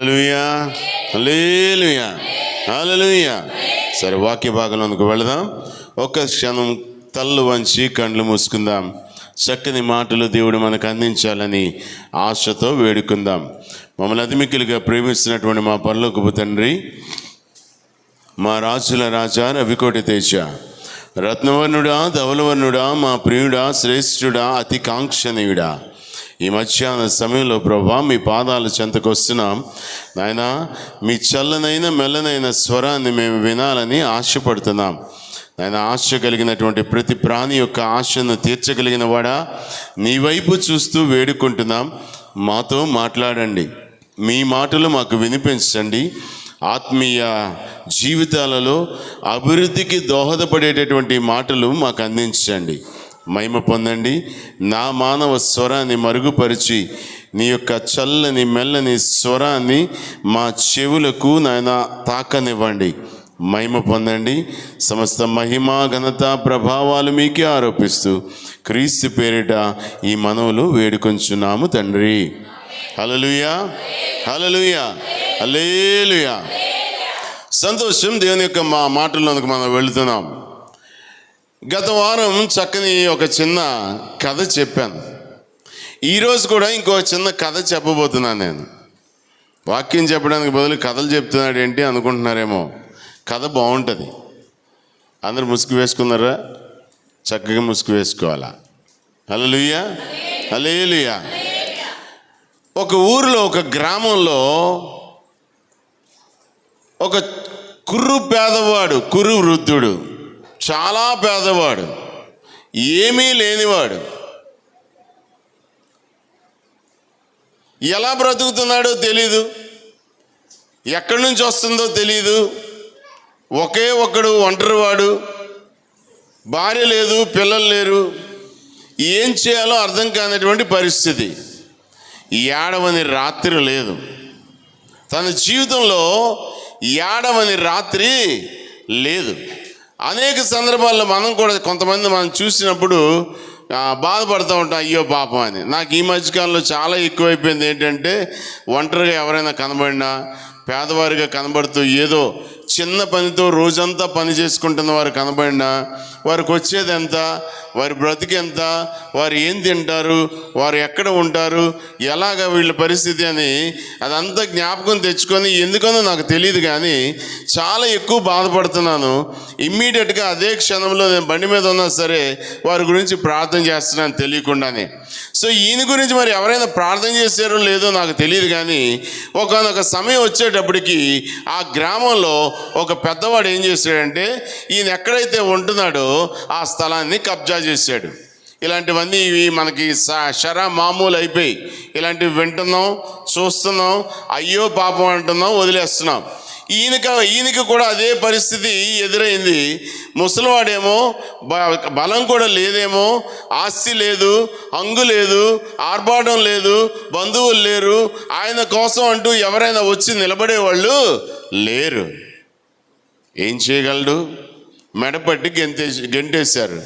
హల్లెలూయా, హల్లెలూయా, హల్లెలూయా. సరే, వాక్య భాగంలోకి వెళదాం. ఒక్క క్షణం తల్లు వంచి కండ్లు మూసుకుందాం. చక్కని మాటలు దేవుడు మనకు అందించాలని ఆశతో వేడుకుందాం. మమ్మల్ని అతిమిక్కులుగా ప్రేమిస్తున్నటువంటి మా పరలోకపు తండ్రి, మా రాజుల రాజా, రవికోటి తేజ, రత్నవర్ణుడా, ధవలవర్ణుడా, మా ప్రియుడా, శ్రేష్ఠుడా, అతి కాంక్షణీయుడా, ఈ మధ్యాహ్న సమయంలో ప్రభా మీ పాదాల చెంతకు వస్తున్నాం నాయనా. మీ చల్లనైన మెల్లనైన స్వరాన్ని మేము వినాలని ఆశపడుతున్నాం నాయన. ఆశ కలిగినటువంటి ప్రతి ప్రాణి యొక్క ఆశను తీర్చగలిగిన వాడా, నీ వైపు చూస్తూ వేడుకుంటున్నాం. మాతో మాట్లాడండి, మీ మాటలు మాకు వినిపించండి. ఆత్మీయ జీవితాలలో అభివృద్ధికి దోహదపడేటటువంటి మాటలు మాకు అందించండి. మహిమ పొందండి. నా మానవ స్వరాన్ని మరుగుపరిచి నీ యొక్క చల్లని మెల్లని స్వరాన్ని మా చెవులకు నాయన తాకనివ్వండి. మహిమ పొందండి. సమస్త మహిమ ఘనత ప్రభావాలు మీకే ఆరోపిస్తూ క్రీస్తు పేరిట ఈ మనవులు వేడుకొంచున్నాము తండ్రి. హల్లెలూయా, హల్లెలూయా, హల్లెలూయా. సంతోషం. దేవుని యొక్క మా మాటల్లోకి మనం వెళుతున్నాం. గత వారం చక్కని ఒక చిన్న కథ చెప్పాను. ఈరోజు కూడా ఇంకో చిన్న కథ చెప్పబోతున్నాను నేను. వాక్యం చెప్పడానికి బదులు కథలు చెప్తున్నాడు ఏంటి అనుకుంటున్నారేమో. కథ బాగుంటుంది. అందరు ముసుగు వేసుకున్నారా? చక్కగా ముసుగు వేసుకోవాలా. హల్లెలూయా, హల్లెలూయా. ఒక ఊరిలో, ఒక గ్రామంలో ఒక కుర్రు పేదవాడు, కుర్రు వృద్ధుడు, చాలా పేదవాడు, ఏమీ లేనివాడు. ఎలా బ్రతుకుతున్నాడో తెలీదు, ఎక్కడి నుంచి వస్తుందో తెలీదు. ఒకే ఒక్కడు ఒంటరివాడు, భార్య లేదు, పిల్లలు లేరు. ఏం చేయాలో అర్థం కానటువంటి పరిస్థితి. ఏడవని రాత్రి లేదు. తన జీవితంలో ఏడవని రాత్రి లేదు. అనేక సందర్భాల్లో మనం కూడా కొంతమంది మనం చూసినప్పుడు బాధపడుతూ ఉంటాం, అయ్యో పాపం అని. నాకు ఈ మధ్యకాలంలో చాలా ఎక్కువైపోయింది. ఏంటంటే, ఒంటరిగా ఎవరైనా కనబడినా, పేదవారిగా కనబడుతూ ఏదో చిన్న పనితో రోజంతా పని చేసుకుంటున్న వారు కనబడినా, వారికి వచ్చేది ఎంత, వారి బ్రతికి ఎంత, వారు ఏం తింటారు, వారు ఎక్కడ ఉంటారు, ఎలాగ వీళ్ళ పరిస్థితి అని అదంతా జ్ఞాపకం తెచ్చుకొని, ఎందుకనో నాకు తెలియదు కానీ చాలా ఎక్కువ బాధపడుతున్నాను. ఇమ్మీడియట్గా అదే క్షణంలో నేను బండి మీద ఉన్నా సరే వారి గురించి ప్రార్థన చేస్తున్నాను తెలియకుండానే. సో ఈయన గురించి మరి ఎవరైనా ప్రార్థన చేశారో లేదో నాకు తెలియదు కానీ ఒకనొక సమయం వచ్చేటప్పటికి ఆ గ్రామంలో ఒక పెద్దవాడు ఏం చేశాడంటే, ఈయన ఎక్కడైతే ఉంటున్నాడో ఆ స్థలాన్ని కబ్జా చేశాడు. ఇలాంటివన్నీ ఇవి మనకి మామూలు అయిపోయి ఇలాంటివి వింటున్నాం, చూస్తున్నాం, అయ్యో పాపం అంటున్నాం, వదిలేస్తున్నాం. ఈయనకి కూడా అదే పరిస్థితి ఎదురైంది. ముసలివాడేమో బలం కూడా లేదేమో, ఆస్తి లేదు, హంగు లేదు, ఆర్భాటం లేదు, బంధువులు లేరు, ఆయన కోసం అంటూ ఎవరైనా వచ్చి నిలబడేవాళ్ళు లేరు. ఏం చేయగలడు? మెడపట్టి గెంటేశారు.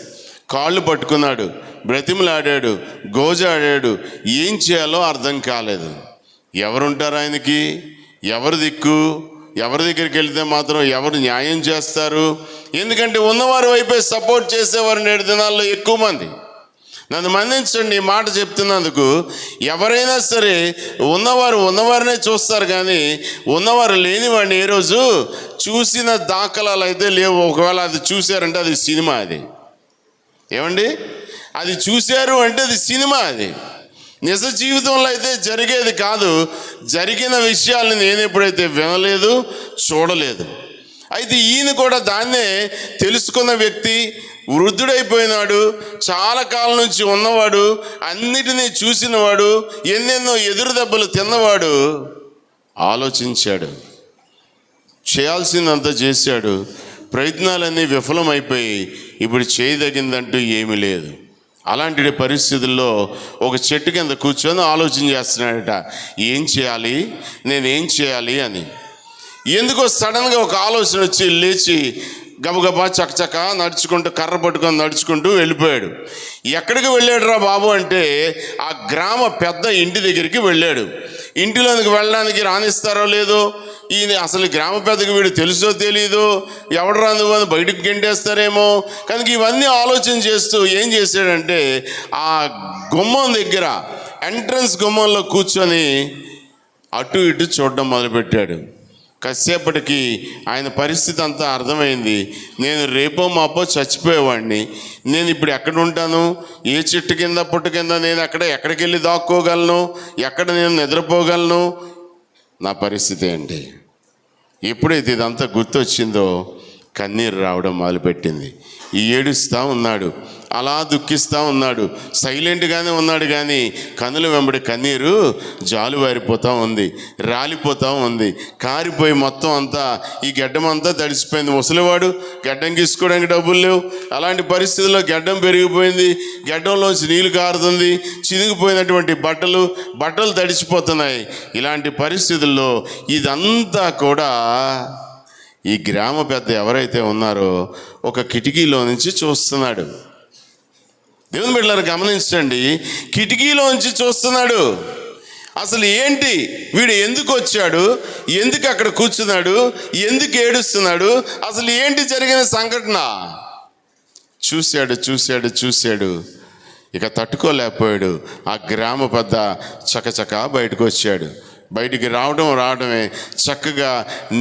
కాళ్ళు పట్టుకున్నాడు, బ్రతిమలాడాడు, గోజాడాడు. ఏం చేయాలో అర్థం కాలేదు. ఎవరుంటారు ఆయనకి? ఎవరు దిక్కు? ఎవరి దగ్గరికి వెళ్తే మాత్రం ఎవరు న్యాయం చేస్తారు? ఎందుకంటే ఉన్నవారి వైపే సపోర్ట్ చేసేవారు నేటి దినాల్లో ఎక్కువ మంది. నన్ను మన్నించండి ఈ మాట చెప్తున్నందుకు. ఎవరైనా సరే ఉన్నవారినే చూస్తారు కానీ ఉన్నవారు లేని వాడిని ఏ రోజు చూసిన దాఖలాలు అయితే లేవు. ఒకవేళ అది చూశారంటే అది సినిమా. అది ఏమండి, అది చూశారు అంటే అది సినిమా. అది నిజ జీవితంలో అయితే జరిగేది కాదు. జరిగిన విషయాలను నేను ఎప్పుడైతే వినలేదు, చూడలేదు. అయితే ఈయన కూడా దాన్నే తెలుసుకున్న వ్యక్తి, వృద్ధుడైపోయినాడు, చాలా కాలం నుంచి ఉన్నవాడు, అన్నిటినీ చూసినవాడు, ఎన్నెన్నో ఎదురు దెబ్బలు తిన్నవాడు. ఆలోచించాడు, చేయాల్సిందంతా చేశాడు. ప్రయత్నాలన్నీ విఫలమైపోయి ఇప్పుడు చేయదగిందంటూ ఏమీ లేదు. అలాంటి పరిస్థితుల్లో ఒక చెట్టు కింద కూర్చొని ఆలోచన చేస్తున్నాడట, ఏం చేయాలి, నేనేం చేయాలి అని. ఎందుకో సడన్గా ఒక ఆలోచన వచ్చి లేచి గబగబా చకచక నడుచుకుంటూ, కర్ర పట్టుకొని నడుచుకుంటూ వెళ్ళిపోయాడు. ఎక్కడికి వెళ్ళాడు రా బాబు అంటే ఆ గ్రామ పెద్ద ఇంటి దగ్గరికి వెళ్ళాడు. ఇంటిలోనికి వెళ్ళడానికి రానిస్తారో లేదో, ఈయన అసలు గ్రామ పెద్దకి వీడు తెలుసో తెలీదు, ఎవడు రాను అని బయటకు గెంటేస్తారేమో. కనుక ఇవన్నీ ఆలోచన చేస్తూ ఏం చేశాడంటే ఆ గుమ్మం దగ్గర, ఎంట్రన్స్ గుమ్మంలో కూర్చొని అటు ఇటు చూడడం మొదలుపెట్టాడు. కాసేపటికి ఆయన పరిస్థితి అంతా అర్థమైంది. నేను రేపో మాపో చచ్చిపోయేవాడిని, నేను ఇప్పుడు ఎక్కడ ఉంటాను, ఏ చెట్టు కింద పుట్టు కింద నేను ఎక్కడికి వెళ్ళి దాక్కోగలను, ఎక్కడ నేను నిద్రపోగలను, నా పరిస్థితి ఏంటి? ఎప్పుడైతే ఇదంతా గుర్తొచ్చిందో కన్నీరు రావడం మొదలుపెట్టింది. ఏడుస్తూ ఉన్నాడు, అలా దుఃఖిస్తూ ఉన్నాడు, సైలెంట్గానే ఉన్నాడు. కానీ కన్నుల వెంబడి కన్నీరు జాలువారిపోతూ ఉంది, రాలిపోతూ ఉంది, కారిపోయి మొత్తం అంతా ఈ గడ్డం అంతా తడిసిపోయింది. ముసలివాడు, గడ్డం గీసుకోవడానికి డబ్బులు లేవు. అలాంటి పరిస్థితుల్లో గడ్డం పెరిగిపోయింది, గడ్డంలోంచి నీళ్లు కారుతుంది, చినిగిపోయినటువంటి బట్టలు తడిసిపోతున్నాయి. ఇలాంటి పరిస్థితుల్లో ఇదంతా కూడా ఈ గ్రామ పెద్ద ఎవరైతే ఉన్నారో ఒక కిటికీలో నుంచి చూస్తున్నాడు. దేవుని బిడ్డలారా గమనించండి, కిటికీలోంచి చూస్తున్నాడు. అసలు ఏంటి, వీడు ఎందుకు వచ్చాడు, ఎందుకు అక్కడ కూర్చున్నాడు, ఎందుకు ఏడుస్తున్నాడు, అసలు ఏంటి జరిగిన సంఘటన? చూశాడు. ఇక తట్టుకోలేకపోయాడు. ఆ గ్రామ పెద్ద చకచక బయటకు వచ్చాడు. బయటికి రావడమే చక్కగా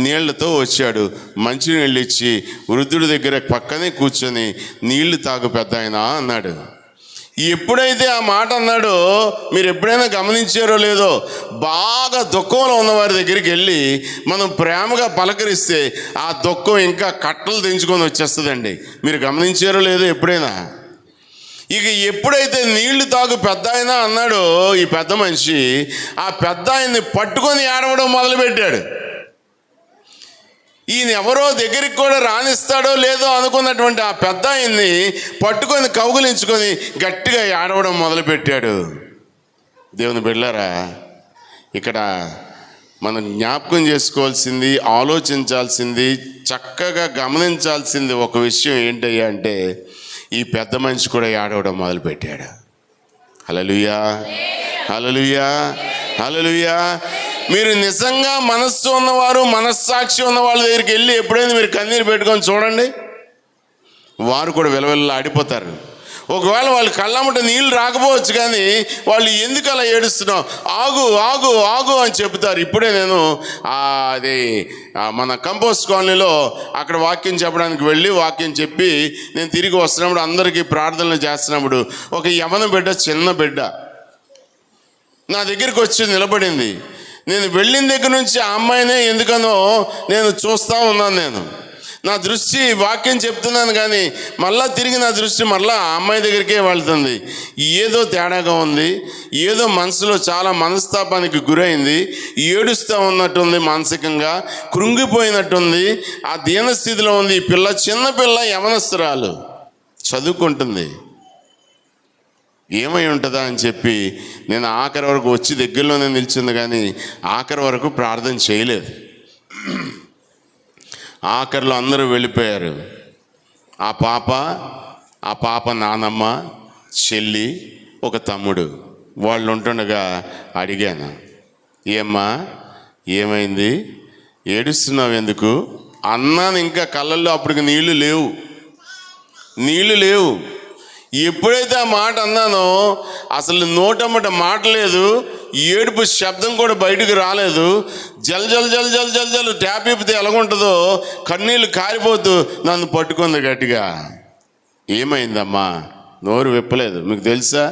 నీళ్లతో వచ్చాడు. మంచినీళ్ళు ఇచ్చి వృద్ధుడి దగ్గర పక్కనే కూర్చొని నీళ్లు తాగు పెద్దాయనా అన్నాడు. ఎప్పుడైతే ఆ మాట అన్నాడో మీరు ఎప్పుడైనా గమనించారో లేదో, బాగా దుఃఖంలో ఉన్నవారి దగ్గరికి వెళ్ళి మనం ప్రేమగా పలకరిస్తే ఆ దుఃఖం ఇంకా కట్టలు తెంచుకొని వచ్చేస్తుందండి. మీరు గమనించారో లేదో ఎప్పుడైనా? ఇక ఎప్పుడైతే నీళ్లు తాగు పెద్దాయన అన్నాడో ఈ పెద్ద మనిషి, ఆ పెద్దాయన్ని పట్టుకొని ఏడవడం మొదలుపెట్టాడు. ఈయన ఎవరో దగ్గరికి కూడా రానిస్తాడో లేదో అనుకున్నటువంటి ఆ పెద్దాయన్ని పట్టుకొని కౌగులించుకొని గట్టిగా ఏడవడం మొదలుపెట్టాడు. దేవుని బిడ్డలారా, ఇక్కడ మనం జ్ఞాపకం చేసుకోవాల్సింది, ఆలోచించాల్సింది, చక్కగా గమనించాల్సింది ఒక విషయం ఏంటయ్యా అంటే, ఈ పెద్ద మనిషి కూడా ఏడవడం మొదలుపెట్టాడు. హల్లెలూయా, హల్లెలూయా, హల్లెలూయా. మీరు నిజంగా మనస్సు ఉన్నవారు, మనస్సాక్షి ఉన్న వాళ్ళ దగ్గరికి వెళ్ళి ఎప్పుడైనా మీరు కన్నీరు పెట్టుకొని చూడండి, వారు కూడా విలవిల్లా ఆడిపోతారు. ఒకవేళ వాళ్ళ కళ్ళమ్మట నీళ్ళు రాకపోవచ్చు, కానీ వాళ్ళు ఎందుకు అలా ఏడుస్తున్నావు, ఆగు అని చెప్తారు. ఇప్పుడే నేను అది మన కంపోస్ట్ కాలనీలో అక్కడ వాక్యం చెప్పడానికి వెళ్ళి వాక్యం చెప్పి నేను తిరిగి వస్తున్నప్పుడు అందరికీ ప్రార్థనలు చేస్తున్నప్పుడు ఒక యవన బిడ్డ, చిన్న బిడ్డ నా దగ్గరికి వచ్చి నిలబడింది. నేను వెళ్ళిన దగ్గర నుంచి ఆ అమ్మాయినే ఎందుకనో నేను చూస్తూ ఉన్నాను. నా దృష్టి వాక్యం చెప్తున్నాను కానీ మళ్ళా తిరిగి నా దృష్టి మళ్ళా ఆ అమ్మాయి దగ్గరికే వెళ్తుంది. ఏదో తేడాగా ఉంది, ఏదో మనసులో చాలా మనస్తాపానికి గురైంది, ఏడుస్తూ ఉన్నట్టుంది, మానసికంగా కృంగిపోయినట్టుంది, ఆ దీనస్థితిలో ఉంది. ఈ పిల్ల చిన్నపిల్ల, యవనస్తురాలు, చదువుకుంటుంది. ఏమై ఉంటుందా అని చెప్పి నేను ఆఖరి వరకు వచ్చి దగ్గరలోనే నిలిచింది, కానీ ఆఖరి వరకు ప్రార్థన చేయలేదు. ఆఖరిలో అందరూ వెళ్ళిపోయారు. ఆ పాప నానమ్మ, చెల్లి, ఒక తమ్ముడు, వాళ్ళు ఉంటుండగా అడిగాను, ఏమ్మా ఏమైంది, ఏడుస్తున్నావు ఎందుకు అన్నాను. ఇంకా కళ్ళల్లో అప్పటికి నీళ్లు లేవు. ఎప్పుడైతే ఆ మాట అన్నానో అసలు నోటమ్మట మాట లేదు, ఏడుపు శబ్దం కూడా బయటకు రాలేదు. జల్ జల్ జల్ జల్ జల్ జల్ ట్యాప్ ఇప్పితే ఎలాగుంటుందో కన్నీళ్ళు కారిపోతూ నన్ను పట్టుకుంది గట్టిగా. ఏమైందమ్మా, నోరు విప్పలేదు. మీకు తెలుసా,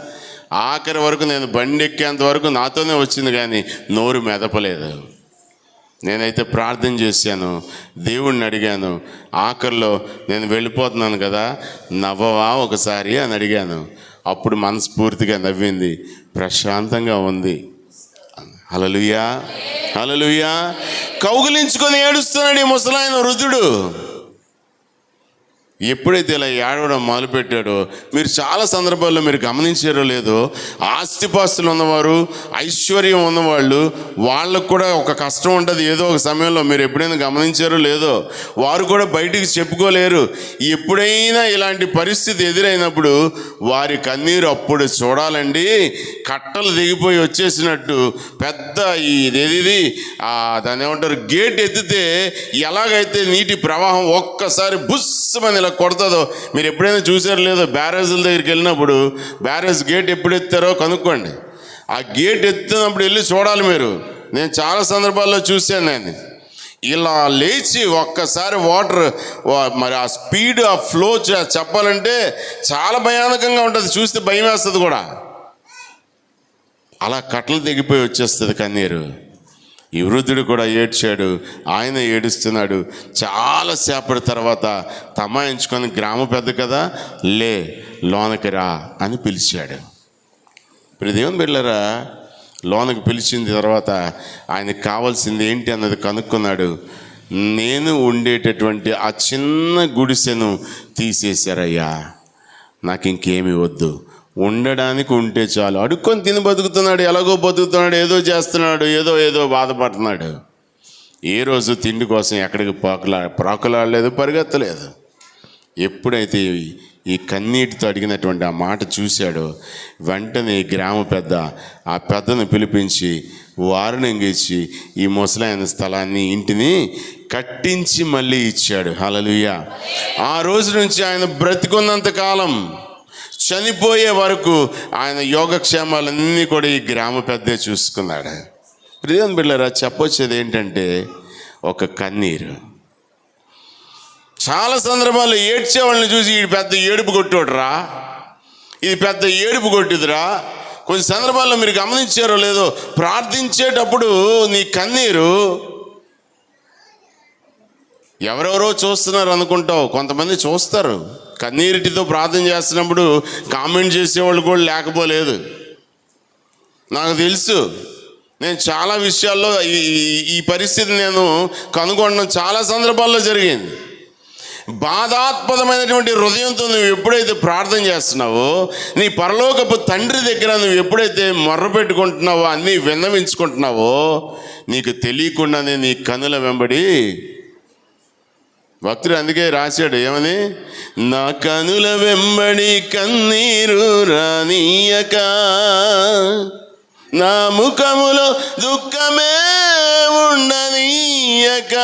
ఆఖరి వరకు నేను బండి ఎక్కేంత వరకు నాతోనే వచ్చింది, కానీ నోరు మెదపలేదు. నేనైతే ప్రార్థన చేశాను, దేవుణ్ణి అడిగాను, ఆఖరిలో నేను వెళ్ళిపోతున్నాను కదా, నవ్వవా ఒకసారి అని అడిగాను. అప్పుడు మనస్ఫూర్తిగా నవ్వింది, ప్రశాంతంగా ఉంది. హల్లెలూయా, హల్లెలూయా. కౌగిలించుకొని ఏడుస్తున్నాడు ఈ ముసలాయన వృద్ధుడు. ఎప్పుడైతే ఇలా ఏడవడం మొదలుపెట్టాడో, మీరు చాలా సందర్భాల్లో మీరు గమనించారో లేదో, ఆస్తిపాస్తులు ఉన్నవారు, ఐశ్వర్యం ఉన్నవాళ్ళు, వాళ్ళకు కూడా ఒక కష్టం ఉంటుంది ఏదో ఒక సమయంలో. మీరు ఎప్పుడైనా గమనించారో లేదో, వారు కూడా బయటికి చెప్పుకోలేరు. ఎప్పుడైనా ఇలాంటి పరిస్థితి ఎదురైనప్పుడు వారి కన్నీరు అప్పుడు చూడాలండి. కట్టలు దిగిపోయి వచ్చేసినట్టు పెద్ద ఇది దాన్ని ఏమంటారు, గేట్ ఎత్తితే ఎలాగైతే నీటి ప్రవాహం ఒక్కసారి బుస్సమని ఇలా కొడతాదో, మీరు ఎప్పుడైనా చూసారో లేదో, బ్యారేజ్ల దగ్గరికి వెళ్ళినప్పుడు బ్యారేజ్ గేట్ ఎప్పుడు ఎత్తారో కనుక్కోండి. ఆ గేట్ ఎత్తినప్పుడు వెళ్ళి చూడాలి మీరు. నేను చాలా సందర్భాల్లో చూశాను. నేను ఇలా లేచి ఒక్కసారి వాటర్, మరి ఆ స్పీడ్, ఆ ఫ్లో చెప్పాలంటే చాలా భయానకంగా ఉంటుంది. చూస్తే భయం వేస్తుంది కూడా. అలా కట్టలు దిగిపోయి వచ్చేస్తుంది కన్నీరు. ఈ వృద్ధుడు కూడా ఏడ్చాడు, ఆయన ఏడుస్తున్నాడు. చాలాసేపటి తర్వాత తమాయించుకొని, గ్రామ పెద్ద కదా, లే లోనకి రా అని పిలిచాడు. ఇప్పుడు దేవుని బిడ్డలారా, లోనకి పిలిచిన తర్వాత ఆయనకు కావాల్సింది ఏంటి అన్నది కనుక్కున్నాడు. నేను ఉండేటటువంటి ఆ చిన్న గుడిసెను తీసేశారయ్యా, నాకు ఇంకేమీ వద్దు, ఉండడానికి ఉంటే చాలు. అడుక్కొని తిని బతుకుతున్నాడు, ఎలాగో బతుకుతున్నాడు, ఏదో చేస్తున్నాడు, ఏదో బాధపడుతున్నాడు. ఏ రోజు తిండి కోసం ఎక్కడికి ప్రాకులాడలేదు, పరిగెత్తలేదు. ఎప్పుడైతే ఈ కన్నీటితో అడిగినటువంటి ఆ మాట చూశాడో, వెంటనే గ్రామ పెద్ద ఆ పెద్దను పిలిపించి వారణంగా ఇచ్చి ఈ ముసలాయన స్థలాన్ని, ఇంటిని కట్టించి మళ్ళీ ఇచ్చాడు. హల్లెలూయా. ఆ రోజు నుంచి ఆయన బ్రతికున్నంత కాలం, చనిపోయే వరకు ఆయన యోగక్షేమాలన్నీ కూడా ఈ గ్రామ పెద్దే చూసుకున్నాడు. ప్రియమైన బిడ్డలారా, చెప్పొచ్చేది ఏంటంటే, ఒక కన్నీరు. చాలా సందర్భాల్లో ఏడ్చే వాళ్ళని చూసి ఈ పెద్ద ఏడుపు కొట్టోడురా, ఇది పెద్ద ఏడుపు కొట్టిదిరా. కొన్ని సందర్భాల్లో మీరు గమనించారో లేదో, ప్రార్థించేటప్పుడు నీ కన్నీరు ఎవరెవరో చూస్తున్నారు అనుకుంటావు. కొంతమంది చూస్తారు. కన్నీటితో ప్రార్థన చేస్తున్నప్పుడు కామెంట్ చేసేవాళ్ళు కూడా లేకపోలేదు. నాకు తెలుసు. నేను చాలా విషయాల్లో ఈ పరిస్థితి నేను కనుగొనడం చాలా సందర్భాల్లో జరిగింది. బాధాత్మకమైనటువంటి హృదయంతో నువ్వు ఎప్పుడైతే ప్రార్థన చేస్తున్నావో, నీ పరలోకపు తండ్రి దగ్గర నువ్వు ఎప్పుడైతే మొర్ర పెట్టుకుంటున్నావో, అన్నీ విన్నవించుకుంటున్నావో, నీకు తెలియకుండానే నీ కన్నుల వెంబడి భక్తుడు అందుకే రాశాడు, ఏమని, నా కనుల వెంబడి కన్నీరు రానీయక, నా ముఖములో దుఃఖమే ఉండనీయక,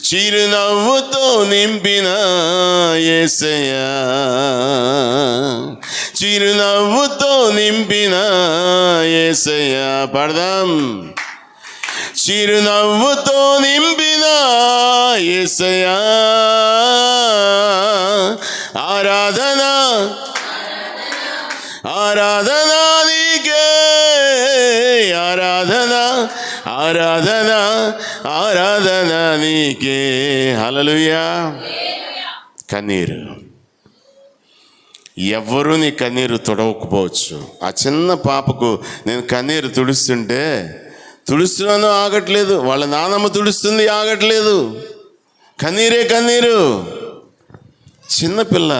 చిరునవ్వుతో నింపిన యేసయ్యా, చిరునవ్వుతో నింపిన యేసయ్యా. పడదాం. చిరునవ్వుతో నింపిన యేసయ్యా, ఆరాధన ఆరాధన నీకే, ఆరాధన ఆరాధన ఆరాధన నీకే. హల్లెలూయా. కన్నీరు ఎవ్వరూ నీ కన్నీరు తుడవకపోవచ్చు. ఆ చిన్న పాపకు నేను కన్నీరు తుడుస్తున్నాను, ఆగట్లేదు. వాళ్ళ నానమ్మ తుడుస్తుంది, ఆగట్లేదు. కన్నీరే కన్నీరు. చిన్నపిల్ల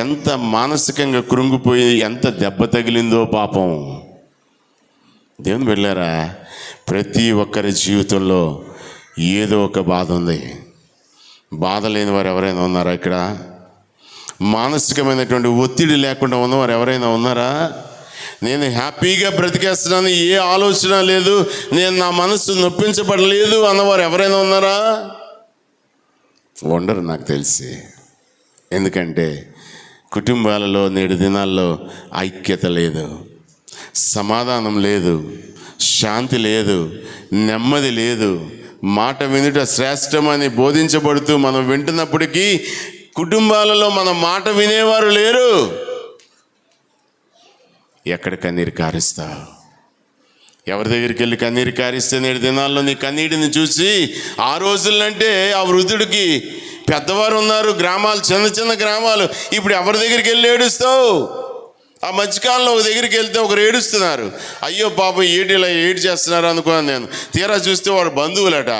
ఎంత మానసికంగా కృంగిపోయి ఎంత దెబ్బ తగిలిందో పాపం. దేవుని బిడ్డలారా, ప్రతి ఒక్కరి జీవితంలో ఏదో ఒక బాధ ఉంది. బాధ లేని వారు ఎవరైనా ఉన్నారా ఇక్కడ? మానసికమైనటువంటి ఒత్తిడి లేకుండా ఉన్నవారు ఎవరైనా ఉన్నారా? నేను హ్యాపీగా బ్రతికేస్తున్నాను, ఏ ఆలోచన లేదు, నేను నా మనసు నొప్పించబడలేదు అన్నవారు ఎవరైనా ఉన్నారా? ఉండరు నాకు తెలిసి. ఎందుకంటే కుటుంబాలలో నేడు దినాల్లో ఐక్యత లేదు, సమాధానం లేదు, శాంతి లేదు, నెమ్మది లేదు. మాట వినుట శ్రేష్టమని బోధించబడుతూ మనం వింటున్నప్పటికీ కుటుంబాలలో మన మాట వినేవారు లేరు. ఎక్కడ కన్నీరు కారుస్తావు? ఎవరి దగ్గరికి వెళ్ళి కన్నీరు కారిస్తే నేడు దినాల్లో నీ కన్నీటిని చూసి, ఆ రోజులంటే ఆ వృద్ధుడికి పెద్దవారు ఉన్నారు, గ్రామాలు చిన్న చిన్న గ్రామాలు, ఇప్పుడు ఎవరి దగ్గరికి వెళ్ళి ఏడుస్తావు? ఆ మధ్యకాలంలో ఒక దగ్గరికి వెళ్తే ఒకరు ఏడుస్తున్నారు. అయ్యో పాపం ఏడిలా ఏడు చేస్తున్నారు అనుకున్నాను నేను. తీరా చూస్తే వాడు బంధువులట.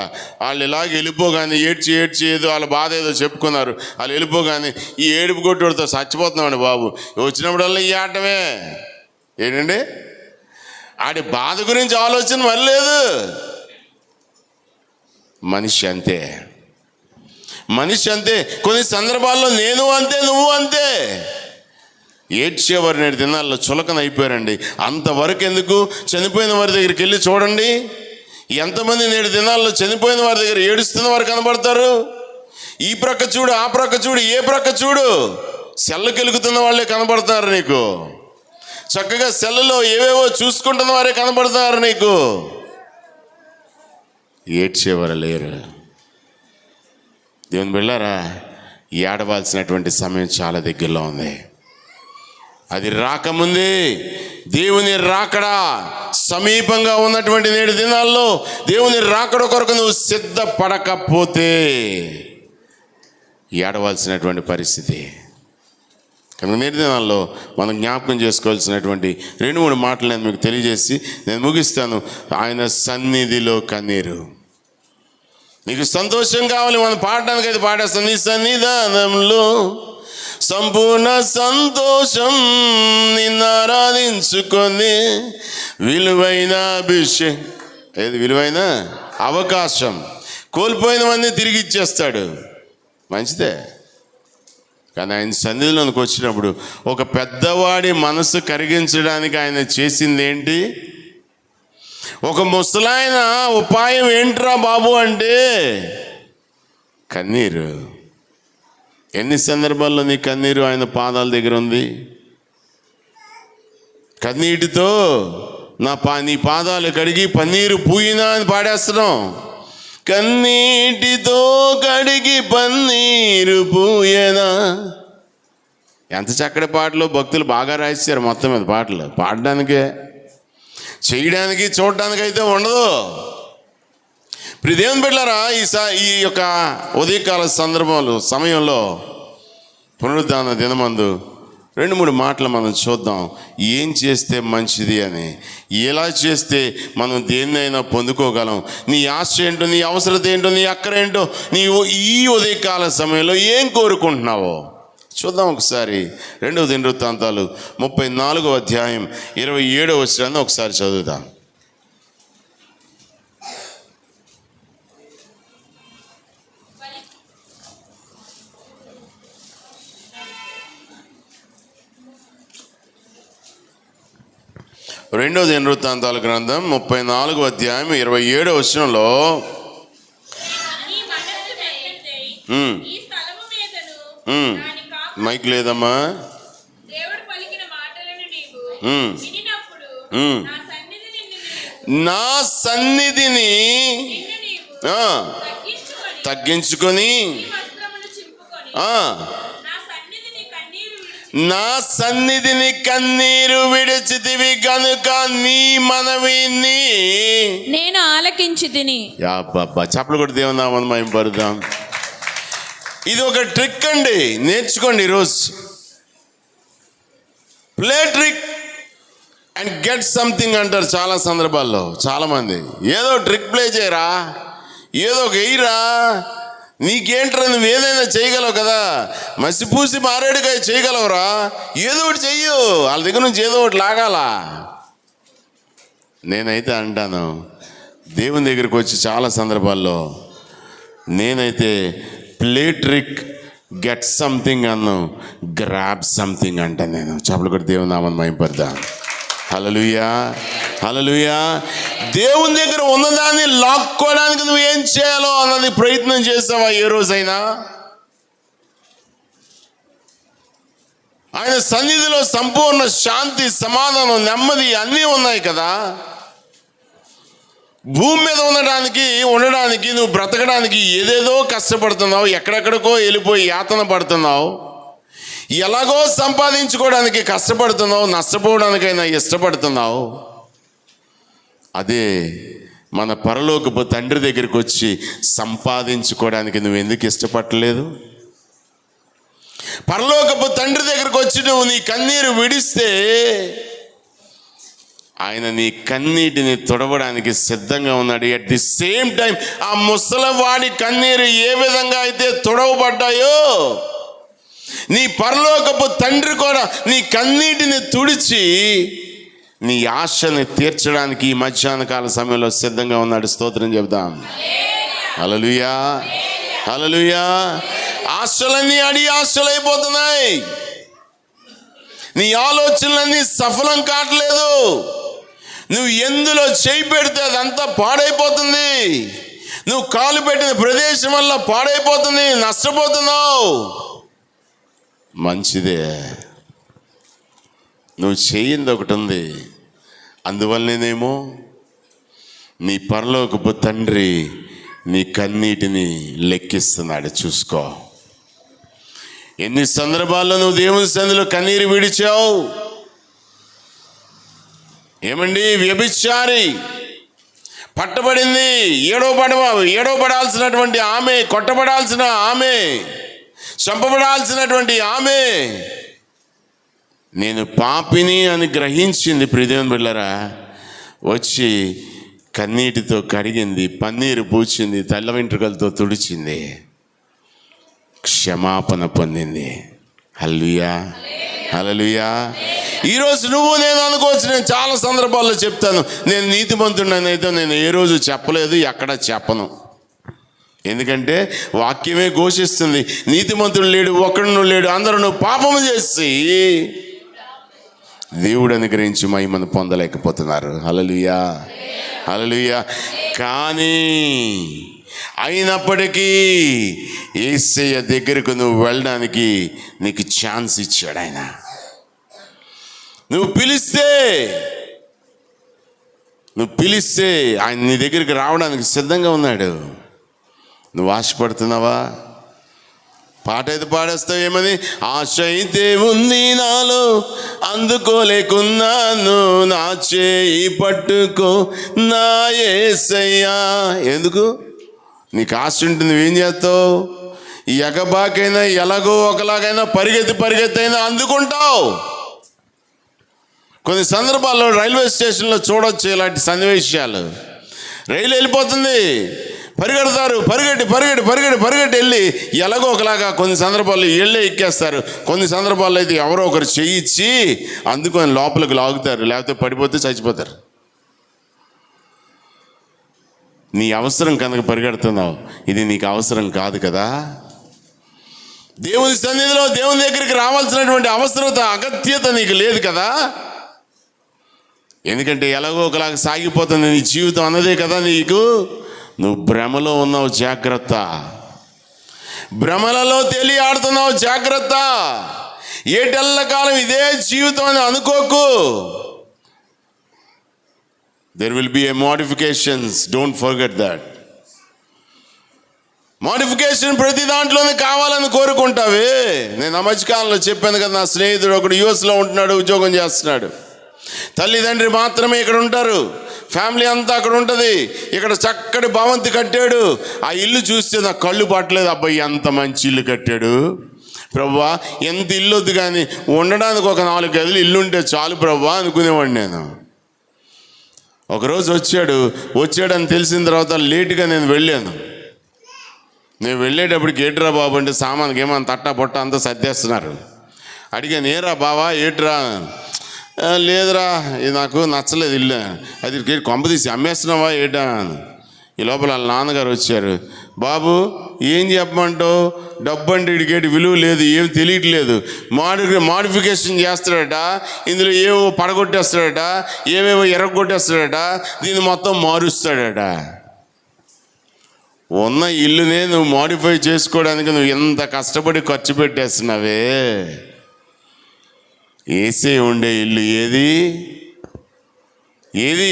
వాళ్ళు ఇలాగ వెళ్ళిపోగానే ఏడ్చి ఏదో వాళ్ళ బాధ ఏదో చెప్పుకున్నారు. వాళ్ళు వెళ్ళిపోగానే ఈ ఏడుపు కొట్టుడితో చచ్చిపోతున్నాడు బాబు. వచ్చినప్పుడల్లా ఈ ఆటమే ఏంటండి, ఆడి బాధ గురించి ఆలోచన మరి లేదు. మనిషి అంతే, మనిషి అంతే. కొన్ని సందర్భాల్లో నేను అంతే, నువ్వు అంతే. ఏడ్చేవారు నేటి దినాల్లో చులకన అయిపోయారండి. అంతవరకు ఎందుకు? చనిపోయిన వారి దగ్గరికి వెళ్ళి చూడండి, ఎంతమంది నేటి దినాల్లో చనిపోయిన వారి దగ్గర ఏడుస్తున్న వారు కనబడతారు. ఈ ప్రక్క చూడు, ఆ ప్రక్క చూడు, ఏ ప్రక్క చూడు, సెల్లకెలుగుతున్న వాళ్ళే కనబడతారు నీకు. చక్కగా సెల్లలో ఏవేవో చూసుకుంటున్న వారే కనబడతారు నీకు. ఏడ్చేవారు లేరు. దేవుని బిడ్డలారా, ఏడవాల్సినటువంటి సమయం చాలా దగ్గరలో ఉంది. అది రాకముందే దేవుని రాకడా సమీపంగా ఉన్నటువంటి నేటి దినాల్లో దేవుని రాకడ కొరకు నువ్వు సిద్ధపడకపోతే ఏడవలసినటువంటి పరిస్థితి. కనుక నేటి దినాల్లో మనం జ్ఞాపకం చేసుకోవాల్సినటువంటి 2-3 మాటలు నేను మీకు తెలియజేసి నేను ముగిస్తాను. ఆయన సన్నిధిలో కన్నీరు. నీకు సంతోషం కావాలి, మనం పాడడానికి అయితే పాడేస్తాం. నీ సన్నిధానంలో సంపూర్ణ సంతోషం, నిన్ను ఆరాధించుకొని విలువైన అభిషేకం, ఏది విలువైన అవకాశం కోల్పోయినవన్నీ తిరిగి ఇచ్చేస్తాడు. మంచిదే. కానీ ఆయన సన్నిధిలోనికి వచ్చినప్పుడు ఒక పెద్దవాడి మనసు కరిగించడానికి ఆయన చేసింది ఏంటి? ఒక ముసలాయన ఉపాయం ఏంట్రా బాబు అంటే కన్నీరు. ఎన్ని సందర్భాల్లో నీ కన్నీరు ఆయన పాదాల దగ్గర ఉంది? కన్నీటితో నీ పాదాలు కడిగి పన్నీరు పూయినా అని పాడేస్తున్నాం. కన్నీటితో కడిగి పన్నీరు పూయనా. ఎంత చక్కటి పాటలు భక్తులు బాగా రాశారు. మొత్తం మీద పాటలు పాడడానికే, చేయడానికి, చూడడానికి అయితే ఉండదు. దేవుని బిడ్డలారా, ఈ యొక్క ఉదయకాల సమయంలో పునరుద్ధాన దినమందు 2-3 మాటలు మనం చూద్దాం. ఏం చేస్తే మంచిది అని, ఎలా చేస్తే మనం దేన్నైనా పొందుకోగలం, నీ ఆశ ఏంటో, నీ అవసరత ఏంటో, నీ అక్కర ఏంటో, నీవు ఈ ఉదయకాల సమయంలో ఏం కోరుకుంటున్నావో చూద్దాం ఒకసారి. 2వ దినవృత్తాంతాలు 34వ అధ్యాయం 27వ వచనాన్ని ఒకసారి చదువుదాం. రెండవ దినవృత్తాంతాల గ్రంథం 34వ అధ్యాయం 27వ వచనంలో మైక్ లేదమ్మా. నా సన్నిధిని తగ్గించుకొని నా సన్నిధిని కన్నీరు విడిచితివి గనుక నీ మనవిని నేను ఆలకించితిని. చప్పలు కూడా దేవుని నామమున మహిమపరుద్దాం. ఇది ఒక ట్రిక్ అండి, నేర్చుకోండి ఈరోజు. Play trick and get something అంటారు చాలా సందర్భాల్లో. చాలామంది ఏదో ట్రిక్ ప్లే చేయరా, ఏదో ఒక వెయ్యరా, నీకేంట్రా, నువ్వు ఏదైనా చేయగలవు కదా, మసిపూసి మారేడుకాయ చేయగలవురా, ఏదో ఒకటి చెయ్యు, వాళ్ళ దగ్గర నుంచి ఏదో ఒకటి లాగాలా. నేనైతే అంటాను, దేవుని దగ్గరికి వచ్చి చాలా సందర్భాల్లో నేనైతే ప్లే ట్రిక్ గెట్ సంథింగ్ అన్ను, గ్రాబ్ సంథింగ్ అంటాను నేను. చప్పలు కూడా దేవుని నామమున మహిమపరుద్దాం. హల్లెలూయా, హల్లెలూయా. దేవుని దగ్గర ఉన్నదాన్ని లాక్కోవడానికి నువ్వేం చేయాలో అన్నది ప్రయత్నం చేస్తావా ఏ రోజైనా? ఆయన సన్నిధిలో సంపూర్ణ శాంతి, సమాధానం, నెమ్మది అన్నీ ఉన్నాయి కదా. భూమి మీద ఉండడానికి నువ్వు బ్రతకడానికి ఏదేదో కష్టపడుతున్నావు, ఎక్కడెక్కడికో వెళ్ళిపోయి యాతన పడుతున్నావు, ఎలాగో సంపాదించుకోవడానికి కష్టపడుతున్నావు, నష్టపోవడానికైనా ఇష్టపడుతున్నావు. అదే మన పరలోకపు తండ్రి దగ్గరికి వచ్చి సంపాదించుకోవడానికి నువ్వు ఎందుకు ఇష్టపడలేదు? పరలోకపు తండ్రి దగ్గరకు వచ్చి నువ్వు నీ కన్నీరు విడిస్తే ఆయన నీ కన్నీటిని తుడవడానికి సిద్ధంగా ఉన్నాడు. ఎట్ ది సేమ్ టైం ఆ ముసలివాడి కన్నీరు ఏ విధంగా అయితే తుడవబడ్డాయో నీ పరలోకపు తండ్రి కూడా నీ కన్నీటిని తుడిచి నీ ఆశని తీర్చడానికి ఈ మధ్యాహ్న కాల సమయంలో సిద్ధంగా ఉన్నాడు. స్తోత్రం చెబుదాం. హల్లెలూయా, హల్లెలూయా. ఆశలన్నీ ఆశలైపోతున్నాయి. నీ ఆలోచనలన్నీ సఫలం కావట్లేదు. నువ్వు ఎందులో చేయి పెడితే అదంతా పాడైపోతుంది. నువ్వు కాలు పెట్టిన ప్రదేశం వల్ల పాడైపోతుంది, నష్టపోతున్నావు. మంచిదే, నువ్వు చేయింది ఒకటి ఉంది. అందువల్లనేమో నీ పరలోకపు తండ్రి నీ కన్నీటిని లెక్కిస్తున్నాడు. చూసుకో, ఎన్ని సందర్భాల్లో నువ్వు దేవుని సన్నిధిలో కన్నీరు విడిచావు. ఏమండి, వ్యభిచారి పట్టబడింది, ఏడవబడాల్సినటువంటి ఆమె, కొట్టబడాల్సిన ఆమె, చంపబడాల్సినటువంటి ఆమె నేను పాపిని అని గ్రహించింది. ప్రియదేవుని బిడ్డలారా, వచ్చి కన్నీటితో కడిగింది, పన్నీరు పూచింది, తెల్ల వెంట్రుకలతో తుడిచింది, క్షమాపణ పొందింది. హల్లెలూయా, హల్లెలూయా. ఈరోజు నువ్వు నేను అనుకోవచ్చు, నేను చాలా సందర్భాల్లో చెప్తాను, నేను నీతిమంతుడిని అయితే నేను ఏ రోజు చెప్పలేదు, ఎక్కడ చెప్పను. ఎందుకంటే వాక్యమే ఘోషిస్తుంది, నీతిమంతుడు లేడు, ఒక్కడు లేడు, అందరూ పాపము చేసి దేవుడు అనుగ్రహించి మహిమను పొందలేకపోతున్నారు. హల్లెలూయా, హల్లెలూయా. కానీ అయినప్పటికీ యేసయ్య దగ్గరకు నువ్వు వెళ్ళడానికి నీకు ఛాన్స్ ఇచ్చాడు ఆయన. నువ్వు పిలిస్తే ఆయన నీ దగ్గరికి రావడానికి సిద్ధంగా ఉన్నాడు. నువ్వు ఆశపడుతున్నావా? పాట అయితే పాడేస్తావు. ఏమని? ఆశ అయితే ఉంది నాలో, అందుకోలేకున్నాను, నా చేయి పట్టుకో నా యేసయ్యా. ఎందుకు? నీకు ఆశ ఉంటుంది, నువ్వేం చేస్తావు? ఈ ఎగబాకైనా ఎలాగో ఒకలాగైనా పరిగెత్తైనా అందుకుంటావు. కొన్ని సందర్భాల్లో రైల్వే స్టేషన్లో చూడొచ్చు ఇలాంటి సన్నివేశాలు. రైలు వెళ్ళిపోతుంది, పరిగెడతారు, పరిగెట్టి వెళ్ళి ఎలాగో ఒకలాగా కొన్ని సందర్భాల్లో వెళ్ళే ఎక్కేస్తారు. కొన్ని సందర్భాల్లో అయితే ఎవరో ఒకరు చేయించి అందుకొని లోపలికి లాగుతారు, లేకపోతే పడిపోతే చచ్చిపోతారు. నీ అవసరం కనుక పరిగెడుతున్నావు, ఇది నీకు అవసరం కాదు కదా. దేవుని సన్నిధిలో దేవుని దగ్గరికి రావాల్సినటువంటి అవసరత, అగత్యత నీకు లేదు కదా. ఎందుకంటే ఎలాగో ఒకలాగా సాగిపోతుంది నీ జీవితం అన్నదే కదా నీకు. నువ్వు భ్రమలో ఉన్నావు, జాగ్రత్త. భ్రమలలో ఆడుతున్నావు, జాగ్రత్త. ఏటెల్ల కాలం ఇదే జీవితం అని అనుకోకు. There will be a modifications, don't forget that. Modification ప్రతి దాంట్లోనే కావాలని కోరుకుంటావే. నేను ఆ మధ్యకాలంలో చెప్పాను కదా, నా స్నేహితుడు ఒకడు యుఎస్లో ఉంటున్నాడు, ఉద్యోగం చేస్తున్నాడు. తల్లిదండ్రి మాత్రమే ఇక్కడ ఉంటారు, ఫ్యామిలీ అంతా అక్కడ ఉంటుంది. ఇక్కడ చక్కటి భవంతి కట్టాడు. ఆ ఇల్లు చూస్తే నాకు కళ్ళు పట్టలేదు. అబ్బాయి ఎంత మంచి ఇల్లు కట్టాడు ప్రభువా, ఎంత ఇల్లు వద్దు కానీ ఉండడానికి ఒక 4 గదులు ఇల్లు ఉంటే చాలు ప్రభువా అనుకునేవాడు నేను. ఒకరోజు వచ్చాడని తెలిసిన తర్వాత లేటుగా నేను వెళ్ళాను. నేను వెళ్ళేటప్పటికి ఏట్రా బాబు అంటే సామాన్కి ఏమన్నా తట్టా పొట్ట అంతా సర్దేస్తున్నారు. అడిగాను, ఏరా బావా ఏట్రా? లేదురా, ఇది నాకు నచ్చలేదు ఇల్లు, అది కొంపదీసి అమ్మేస్తున్నావా ఏటా? ఈ లోపల వాళ్ళ నాన్నగారు వచ్చారు. బాబు ఏం చెప్పమంటావు, డబ్బు అంటే ఇడికేటి విలువ లేదు, ఏం తెలియట్లేదు, మోడిఫికేషన్ చేస్తాడట, ఇందులో ఏవో పడగొట్టేస్తాడట, ఏవేవో ఎర్రగొట్టేస్తాడట, దీన్ని మొత్తం మారుస్తాడట. ఉన్న ఇల్లునే నువ్వు మోడిఫై చేసుకోవడానికి నువ్వు ఎంత కష్టపడి ఖర్చు పెట్టేస్తున్నావే. ఏసే ఉండే ఇల్లు ఏది?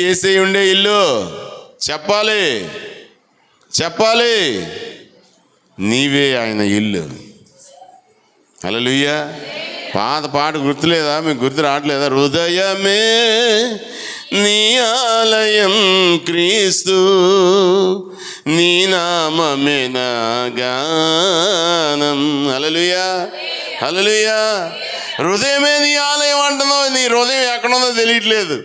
ఏసే ఉండే ఇల్లు? చెప్పాలి. నీవే ఆయన ఇల్లు. హల్లెలూయా. పాట గుర్తులేదా? మీకు గుర్తు రావట్లేదా? హృదయమే నీ ఆలయం క్రీస్తు, నీ నామమే నా గానం. హల్లెలూయా. హల్లెలూయా. హృదయమే నీ ఆలయం అంటున్నావు, నీ హృదయం ఎక్కడుందో తెలియట్లేదు.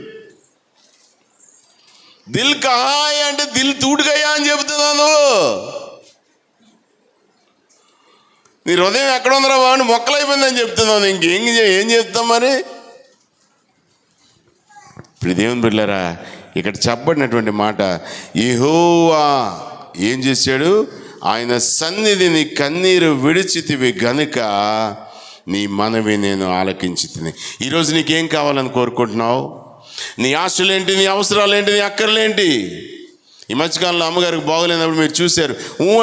దిల్ కహాయ్ అంటే దిల్ తూటుకయ్యా అని చెబుతున్నావు నువ్వు. నీ హృదయం ఎక్కడ ఉందరా బాబు, మొక్కలైపోయిందని చెప్తున్నావు. ఏం చెప్తాం మరి? ఇప్పుడు దేవుని బిడ్డలారా, ఇక్కడ చెప్పబడినటువంటి మాట, యెహోవా ఏం చేశాడు? ఆయన సన్నిధిని కన్నీరు విడిచితివి గనుక నీ మనవి నేను ఆలకించితిని. ఈరోజు నీకేం కావాలని కోరుకుంటున్నావు? నీ ఆశలేంటి, నీ అవసరాలేంటి, నీ అక్కర్లేంటి? ఈ మధ్యకాలంలో అమ్మగారికి బాగోలేనప్పుడు మీరు చూశారు,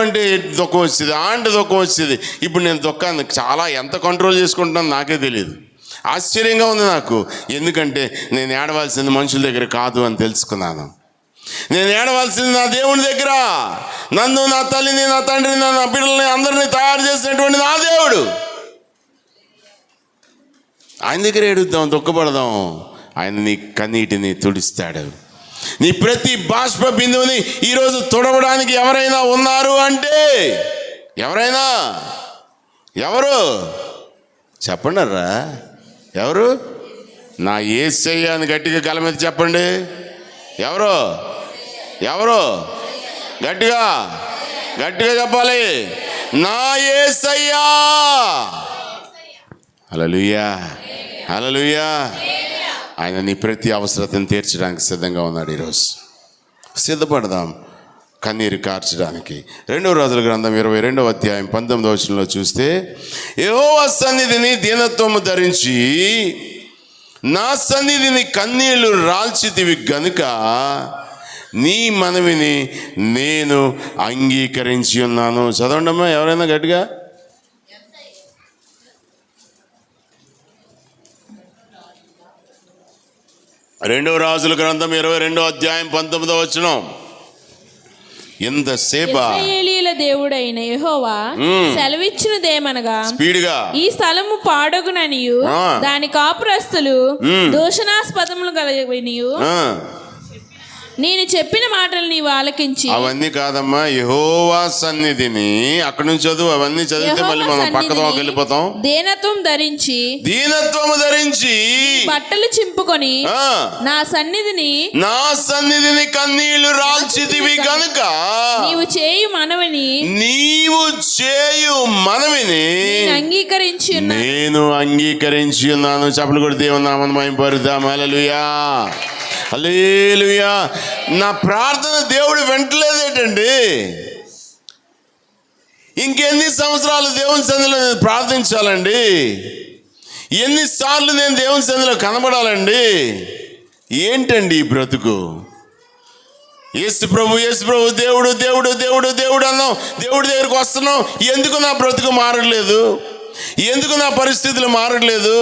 అంటే దుఃఖం వచ్చేది, అంటే దుఃఖం వచ్చేది. ఇప్పుడు నేను దుఃఖాన్ని చాలా ఎంత కంట్రోల్ చేసుకుంటున్నాను నాకే తెలియదు. ఆశ్చర్యంగా ఉంది నాకు. ఎందుకంటే నేను ఏడవలసింది మనుషుల దగ్గర కాదు అని తెలుసుకున్నాను. నేను ఏడవలసింది నా దేవుని దగ్గర. నన్ను, నా తల్లిని, నా తండ్రిని, నా బిడ్డల్ని అందరినీ తయారు చేసినటువంటి నా దేవుడు. ఆయన దగ్గర ఏడుద్దాం, దుఃఖపడదాం. ఆయన నీ కన్నీటిని తుడిస్తాడు. నీ ప్రతి బాష్ప బిందువుని ఈరోజు తుడవడానికి ఎవరైనా ఉన్నారు అంటే ఎవరు చెప్పండిరా? ఎవరు? నా యేసయ్య అని గట్టిగా గల మీద చెప్పండి. ఎవరు? గట్టిగా చెప్పాలి. నా యేసయ్యా. హల్లెలూయా. ఆయన నీ ప్రతి అవసరతను తీర్చడానికి సిద్ధంగా ఉన్నాడు. ఈరోజు సిద్ధపడదాం కన్నీరు కార్చడానికి. 2 రాజుల గ్రంథం 22వ అధ్యాయం 19వ వచనంలో చూస్తే, యెహోవా సన్నిధిని దీనత్వము ధరించి నా సన్నిధిని కన్నీళ్లు రాల్చితివి గనుక నీ మనవిని నేను అంగీకరించి ఉన్నాను. చదవండమ్మా ఎవరైనా గట్టిగా. 2 రాజుల గ్రంథం 22వ అధ్యాయం 19వ వచనం. ఎంతసేపా? ఇశ్రాయేలీయుల దేవుడైన యెహోవా సెలవిచ్చినదేమనగా, స్పీడ్గా ఈ స్థలము పాడగుననియు దాని కాపురస్తులు దూషణాస్పదములు గలవనియు నేను చెప్పిన మాటలు నీవు ఆలకించి. అవన్నీ కాదమ్మా, యెహోవా సన్నిధిని అక్కడి నుంచి చదువు. అవన్నీ చదివితే మళ్ళీ మనం పక్కతో వెళ్ళిపోతాం. దీనత్వము ధరించి బట్టలు చింపుకొని నా సన్నిధిని కన్నీళ్లు రాల్చితివి గనుక నీవు చేయు మనవిని నేను అంగీకరించి ఉన్నాను. చప్పలు కొడి దేవుని నామమును మహిమపరుద్దాం. హల్లెలూయా. హల్లెలూయా. నా ప్రార్థన దేవుడు వింటలేదేటండి? ఇంకెన్ని సంవత్సరాలు దేవుని సన్నిధిలో నేను ప్రార్థించాలండి? ఎన్నిసార్లు నేను దేవుని సన్నిధిలో కనబడాలండి? ఏంటండి ఈ బ్రతుకు? యేసు ప్రభు దేవుడు దేవుడు దేవుడు దేవుడు అన్నాం, దేవుడి దగ్గరికి వస్తున్నాం. ఎందుకు నా బ్రతుకు మారట్లేదు? ఎందుకు నా పరిస్థితులు మారట్లేదు?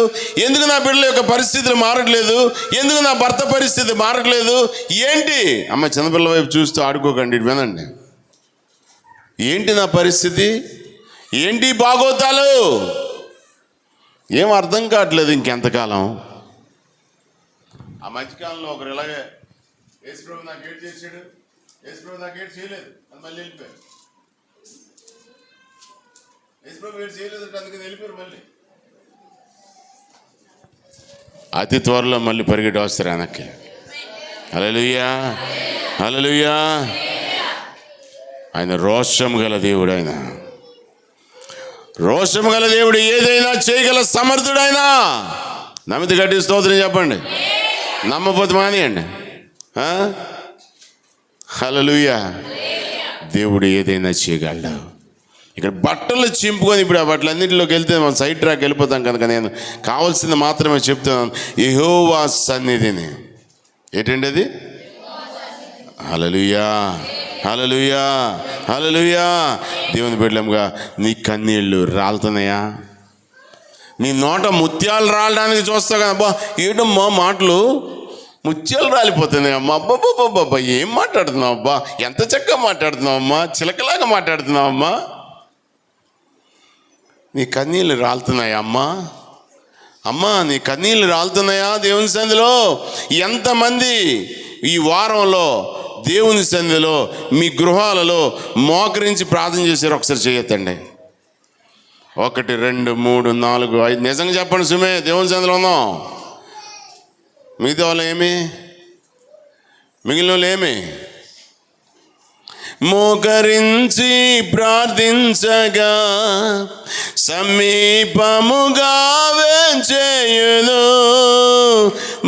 ఎందుకు నా బిడ్డల యొక్క పరిస్థితులు మారట్లేదు? ఎందుకు నా భర్త పరిస్థితి మారట్లేదు? ఏంటి? అమ్మ, చిన్నపిల్ల వైపు చూస్తూ ఆడుకోకండి, వినండి. ఏంటి నా పరిస్థితి? ఏంటి బాగోతాలు? ఏం అర్థం కావట్లేదు. ఇంకెంతకాలం? ఆ మధ్యకాలంలో ఒకరు ఇలాగే, యేసు ప్రభు నాకు ఏడ్ చేశాడు, యేసు ప్రభు నాకు ఏడ్ చేయలేదు అని మళ్ళీ వెళ్ళిపోయారు. యేసు ప్రభు ఏడ్ చేయలేదు అందుకని వెళ్ళిపోయారు. మళ్ళీ అతి త్వరలో మళ్ళీ పరిగెట్టి వస్తారు వెనక్కి. హల్లెలూయా. హల్లెలూయా. ఆయన రోషం గల దేవుడు. ఆయన రోషం గల దేవుడు. ఏదైనా చేయగల సమర్థుడైనా. నమ్మితే గట్టి స్తోత్రం చెప్పండి. నమ్మపోతే మానేయండి. హల్లెలూయా. దేవుడు ఏదైనా చేయగలడు. ఇక్కడ బట్టలు చింపుకొని, ఇప్పుడు ఆ బట్టలన్నింటిలోకి వెళ్తే మనం సైడ్ ట్రాక్ వెళ్ళిపోతాం కనుక నేను కావాల్సింది మాత్రమే చెప్తున్నాను. యెహోవా సన్నిధిని. ఏంటండి అది? హల్లెలూయా. హల్లెలూయా. హల్లెలూయా. దేవుని బిడ్డలంగా నీ కన్నీళ్ళు రాలుతున్నాయా? నీ నోట ముత్యాలు రాలడానికి చూస్తావు కదా. అబ్బా ఏటమ్మా మాటలు, ముత్యాలు రాలిపోతున్నాయి అమ్మా. అబ్బాబ్బాబ్బా ఏం మాట్లాడుతున్నావు అబ్బా, ఎంత చక్కగా మాట్లాడుతున్నావు అమ్మా, చిలకలాగా మాట్లాడుతున్నావు అమ్మా. నీ కన్నీళ్ళు రాలుతున్నాయా అమ్మా? అమ్మా నీ కన్నీళ్ళు రాలుతున్నాయా దేవుని సన్నిధిలో? ఎంతమంది ఈ వారంలో దేవుని సన్నిధిలో మీ గృహాలలో మోకరించి ప్రార్థన చేశారు? ఒకసారి చేయొద్దండి. 1 2 3 4 5 నిజంగా చెప్పండి సుమే, దేవుని సందులో ఉందాం. మిగతా వాళ్ళు ఏమి, మిగిలిన వాళ్ళు ఏమి? మోకరించి ప్రార్థించగా సమీపముగా వేంచేయును.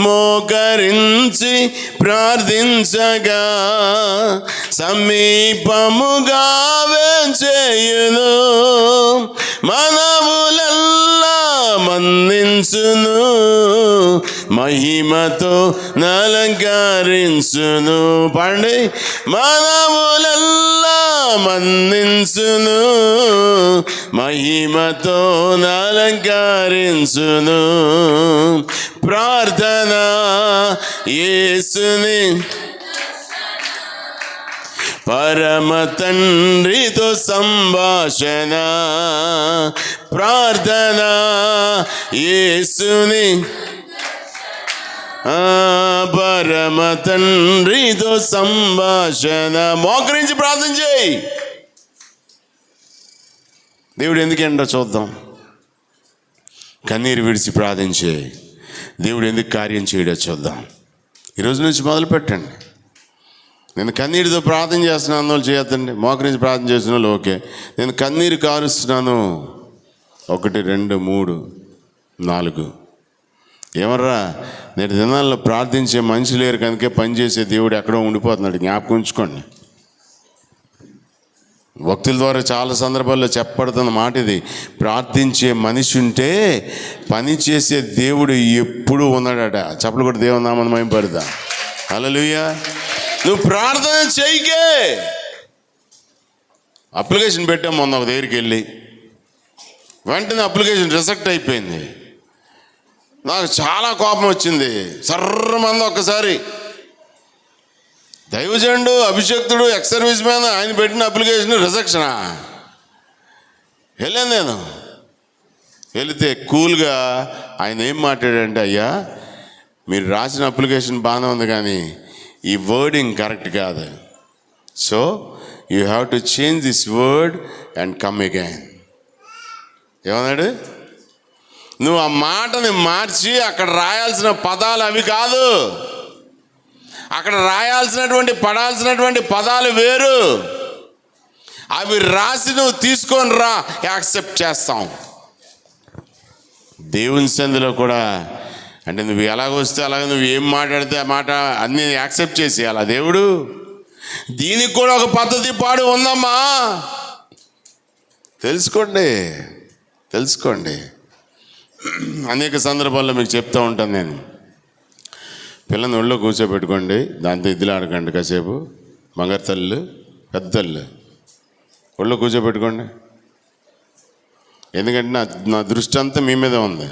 మోకరించి ప్రార్థించగా సమీపముగా వేంచేయును. మనవులెల్లా మన్నించును, మహిమతో నలంకరించును. పాడండి. మనవులెల్లా మన్నించును, మహిమతో నలంకరించును. ప్రార్థన యేసుని పరమ తండ్రితో సంభాషణ. ప్రార్థన యేసుని పరమ తండ్రితో సంభాషణ. మోకరించి ప్రార్థన చేయి. దేవుడు ఎందుకంటో చూద్దాం. కన్నీరు విడిచి ప్రార్థించే దేవుడు ఎందుకు కార్యం చేయడో చూద్దాం. ఈరోజు నుంచి మొదలు పెట్టండి. నేను కన్నీటితో ప్రార్థన చేస్తున్నాను అన్న వాళ్ళు చేయొద్దండి. మోకరించి ప్రార్థన చేసిన వాళ్ళు ఓకే. నేను కన్నీరు కారుస్తున్నాను 1 2 3 4. ఏమర్రా, నేటి దినాల్లో ప్రార్థించే మనిషి లేరు కనుక పనిచేసే దేవుడు ఎక్కడో ఉండిపోతున్నాడు. జ్ఞాపకం ఉంచుకోండి. భక్తుల ద్వారా చాలా సందర్భాల్లో చెప్పబడుతున్న మాట ఇది. ప్రార్థించే మనిషి ఉంటే పని చేసే దేవుడు ఎప్పుడూ ఉన్నాడట. చెప్పలు కూడా దేవుని నామమున మహిమపడతా. హల్లెలూయా. నువ్వు ప్రార్థన చేయకే. అప్లికేషన్ పెట్టాం మొన్న ఒక దగ్గరికి వెళ్ళి, వెంటనే అప్లికేషన్ రిజెక్ట్ అయిపోయింది. నాకు చాలా కోపం వచ్చింది. సర్రమంది ఒక్కసారి. దైవజనుడు, అభిషక్తుడు, ఎక్స్ సర్వీస్ మ్యాన్, ఆయన పెట్టిన అప్లికేషన్ రిజెక్షనా? వెళ్ళాను నేను. వెళితే కూల్గా ఆయన ఏం మాట్లాడాడంటే, అయ్యా మీరు రాసిన అప్లికేషన్ బాగానే ఉంది కానీ ఈ వర్డింగ్ కరెక్ట్ కాదు. So you have to change this word and come again. ఏమన్నాడు? నువ్వు ఆ మాటని మార్చి అక్కడ రాయాల్సిన పదాలు అవి కాదు. అక్కడ రాయాల్సినటువంటి పడాల్సినటువంటి పదాలు వేరు. అవి రాసి నువ్వు తీసుకొని రా, యాక్సెప్ట్ చేస్తాం. దేవుని సంధిలో కూడా అంటే నువ్వు ఎలాగొస్తే అలాగే నువ్వు ఏం మాట్లాడితే ఆ మాట అన్నీ యాక్సెప్ట్ చేసేయాలా దేవుడు? దీనికి కూడా ఒక పద్ధతి పాడు ఉందమ్మా. తెలుసుకోండి. అనేక సందర్భాల్లో మీకు చెప్తూ ఉంటాను నేను. పిల్లని ఒళ్ళో కూర్చోబెట్టుకోండి, దాంతో ఇద్దులు ఆడకండి కాసేపు. బంగారు తల్లు, పెద్దళ్ళు ఒళ్ళో కూర్చోబెట్టుకోండి. ఎందుకంటే నా దృష్టి అంతా మీ మీద ఉంది.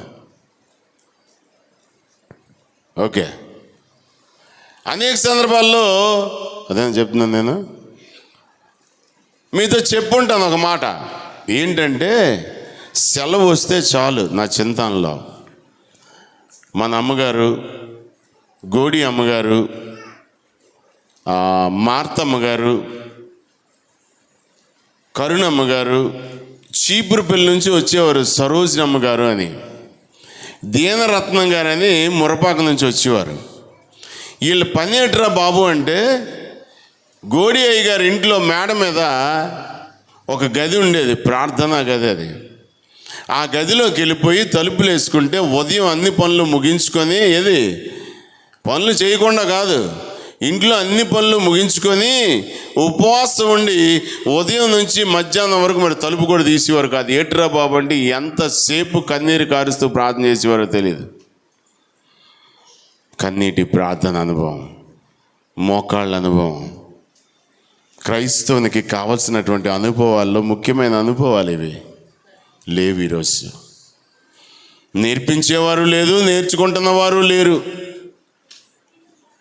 ఓకే. అనేక సందర్భాల్లో అదే చెప్తున్నాను నేను. మీతో చెప్పుంటాను ఒక మాట. ఏంటంటే సెలవు వస్తే చాలు నా చింతనలో మన అమ్మగారు, గోడి అమ్మగారు, మార్తమ్మ గారు, కరుణమ్మ గారు, చీపురుపల్లి నుంచి వచ్చేవారు సరోజినమ్మ గారు అని, దీనరత్నం గారు అని మురపాక నుంచి వచ్చేవారు. వీళ్ళు పని ఏంట్రా బాబు అంటే, గోడి అయ్య గారి ఇంట్లో మేడ మీద ఒక గది ఉండేది, ప్రార్థనా గది. అది ఆ గదిలోకి వెళ్ళిపోయి తలుపులు వేసుకుంటే ఉదయం అన్ని పనులు ముగించుకొని, ఏది పనులు చేయకుండా కాదు, ఇంట్లో అన్ని పనులు ముగించుకొని ఉపవాసం ఉండి ఉదయం నుంచి మధ్యాహ్నం వరకు మరి తలుపు కూడా తీసేవారు కాదు. ఏట్రా బాబు అంటే ఎంతసేపు కన్నీరు కారుస్తూ ప్రార్థన చేసేవారో తెలియదు. కన్నీటి ప్రార్థన అనుభవం, మోకాళ్ళ అనుభవం, క్రైస్తవునికి కావలసినటువంటి అనుభవాల్లో ముఖ్యమైన అనుభవాలు ఇవి లేవు. ఈరోజు నేర్పించేవారు లేదు, నేర్చుకుంటున్నవారు లేరు.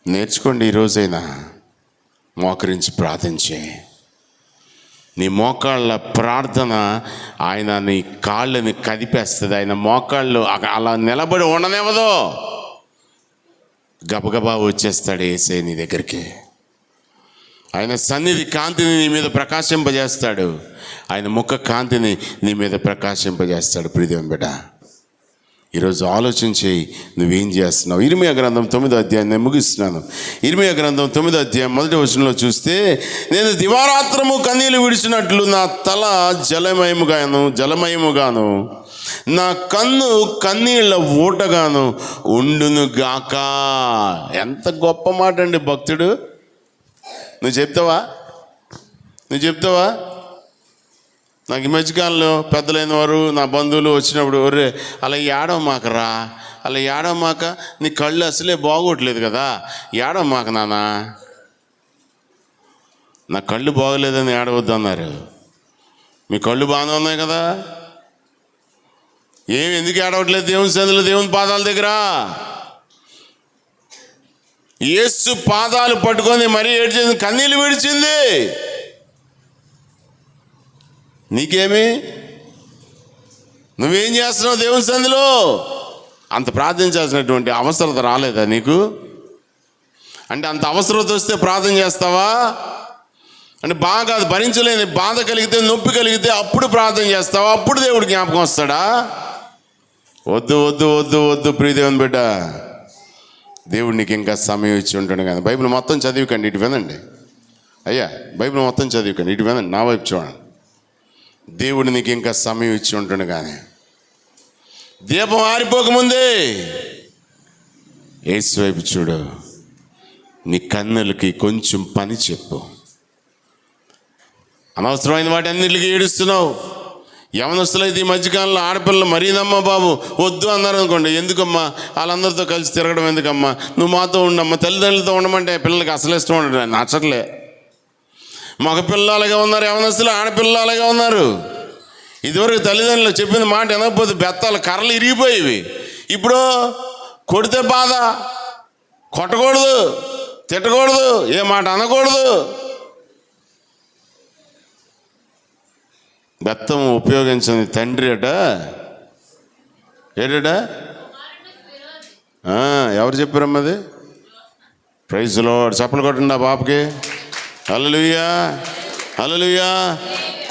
నేర్చుకోండి. ఈరోజైనా మోకరించి ప్రార్థించే. నీ మోకాళ్ళ ప్రార్థన ఆయన నీ కాళ్ళని కదిపేస్తుంది. ఆయన మోకాళ్ళు అలా నిలబడి ఉండనివ్వదు. గబగబా వచ్చేస్తాడు యేసయ్య నీ దగ్గరికి. ఆయన సన్నిధి కాంతిని నీ మీద ప్రకాశింపజేస్తాడు. ఆయన ముఖ కాంతిని నీ మీద ప్రకాశింపజేస్తాడు. ప్రియదేవుని బిడ్డ, ఈరోజు ఆలోచించి నువ్వేం చేస్తున్నావు? ఇర్మీయా గ్రంథం 9వ అధ్యాయం నేను ముగిస్తున్నాను. ఇర్మీయా గ్రంథం 9వ అధ్యాయం 1వ వచనంలో చూస్తే, నేను దివారాత్రము కన్నీళ్లు విడిచినట్లు నా తల జలమయముగాను నా కన్ను కన్నీళ్ల ఊటగాను ఉండును గాక. ఎంత గొప్ప మాట అండి భక్తుడు. నువ్వు చెప్తావా? నాకు ఈ మధ్యకాలంలో పెద్దలైన వారు, నా బంధువులు వచ్చినప్పుడు, ఒరే అలా ఏడవమాకరా, అలా ఏడవమాక, నీ కళ్ళు అసలే బాగోట్లేదు కదా, ఏడవమాక నాన్న, నా కళ్ళు బాగోలేదని ఏడవద్దు అన్నారు. మీ కళ్ళు బాగానే ఉన్నాయి కదా, ఎందుకు ఏడవట్లేదు? దేవుని సన్నిధిలో, దేవుని పాదాల దగ్గర యేసు పాదాలు పట్టుకొని మరీ ఏడ్చేది, కన్నీళ్ళు విడిచింది. నీకేమి? నువ్వేం చేస్తున్నావు దేవుని సన్నిధిలో? అంత ప్రార్థించాల్సినటువంటి అవసరత రాలేదా నీకు? అంటే అంత అవసరత వస్తే ప్రార్థన చేస్తావా? అంటే బాగా భరించలేని బాధ కలిగితే, నొప్పి కలిగితే అప్పుడు ప్రార్థన చేస్తావా? అప్పుడు దేవుడు జ్ఞాపకం వస్తాడా? వద్దు ప్రియదేవుని బిడ్డ, దేవుడు నీకు ఇంకా సమయం ఇచ్చి ఉంటాడు. కానీ బైబిల్ మొత్తం చదివికండి, ఇటు వినండి అయ్యా, బైబిల్ మొత్తం చదివికండి, ఇటు వినండి, నా వైపు చూడండి. దేవుడు నీకు ఇంకా సమయం ఇచ్చి ఉంటాడు. కానీ దీపం ఆరిపోకముందే యేసు వైపు చూడు. నీ కన్నులకి కొంచెం పని చెప్పు. అనవసరమైన వాటి అన్నిటికీ ఏడుస్తున్నావు. యవనస్తులైతే ఈ మధ్యకాలంలో ఆడపిల్లలు మరీనమ్మా బాబు వద్దు అన్నారు అనుకోండి, ఎందుకమ్మా వాళ్ళందరితో కలిసి తిరగడం ఎందుకమ్మా, నువ్వు మాతో ఉండమ్మా, తల్లిదండ్రులతో ఉండమంటే పిల్లలకి అసలు ఇష్టం ఉండదు, నచ్చట్లే. మగ పిల్లలు అలాగే ఉన్నారు, యవనస్తులు, ఆడపిల్లలు అలాగే ఉన్నారు. ఇదివరకు తల్లిదండ్రులు చెప్పిన మాట వినకపోతే బెత్తాలు కర్రలు ఇరిగిపోయేవి. ఇప్పుడు కొడితే బాధ, కొట్టకూడదు, తిట్టకూడదు, ఏ మాట అనకూడదు. బెత్తం ఉపయోగించని తండ్రి ఏడా ఎవరు చెప్పారమ్మా అది? Praise lord. చప్పలు కొట్టండి ఆ పాపకి. హల్లెలూయా.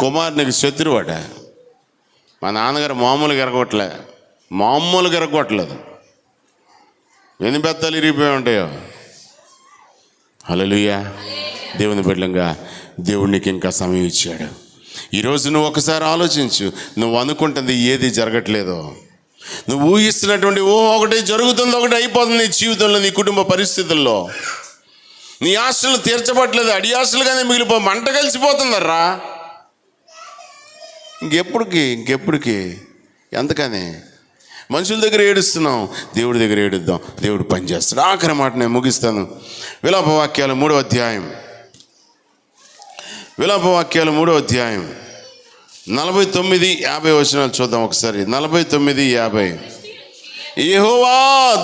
కుమారునికి శత్రువాట. మా నాన్నగారు మామూలుగా ఎరగొట్టలేదు. ఎన్ని బెత్తాలు ఇరిగిపోయి ఉంటాయో. హల్లెలూయా. దేవుని బిడ్డలంగా దేవుడు నీకు ఇంకా సమయం ఇచ్చాడు. ఈరోజు నువ్వు ఒకసారి ఆలోచించు. నువ్వు అనుకుంటుంది ఏది జరగట్లేదో, నువ్వు ఊహిస్తున్నటువంటి ఒకటి జరుగుతుంది, ఒకటి అయిపోతుంది నీ జీవితంలో, నీ కుటుంబ పరిస్థితుల్లో. నీ ఆశలు తీర్చబట్టలేదు, అడి ఆశలుగానే మంట కలిసిపోతుందర్రా. ఇంకెప్పటికి ఎంతకని మనుషుల దగ్గర ఏడుస్తున్నాం, దేవుడి దగ్గర ఏడుద్దాం, దేవుడు పని చేస్తాడు. ఆఖరి మాట నేను ముగిస్తాను. విలాపవాక్యాలు 3వ అధ్యాయం 49-50 వచనాలు చూద్దాం ఒకసారి. 49-50. యెహోవా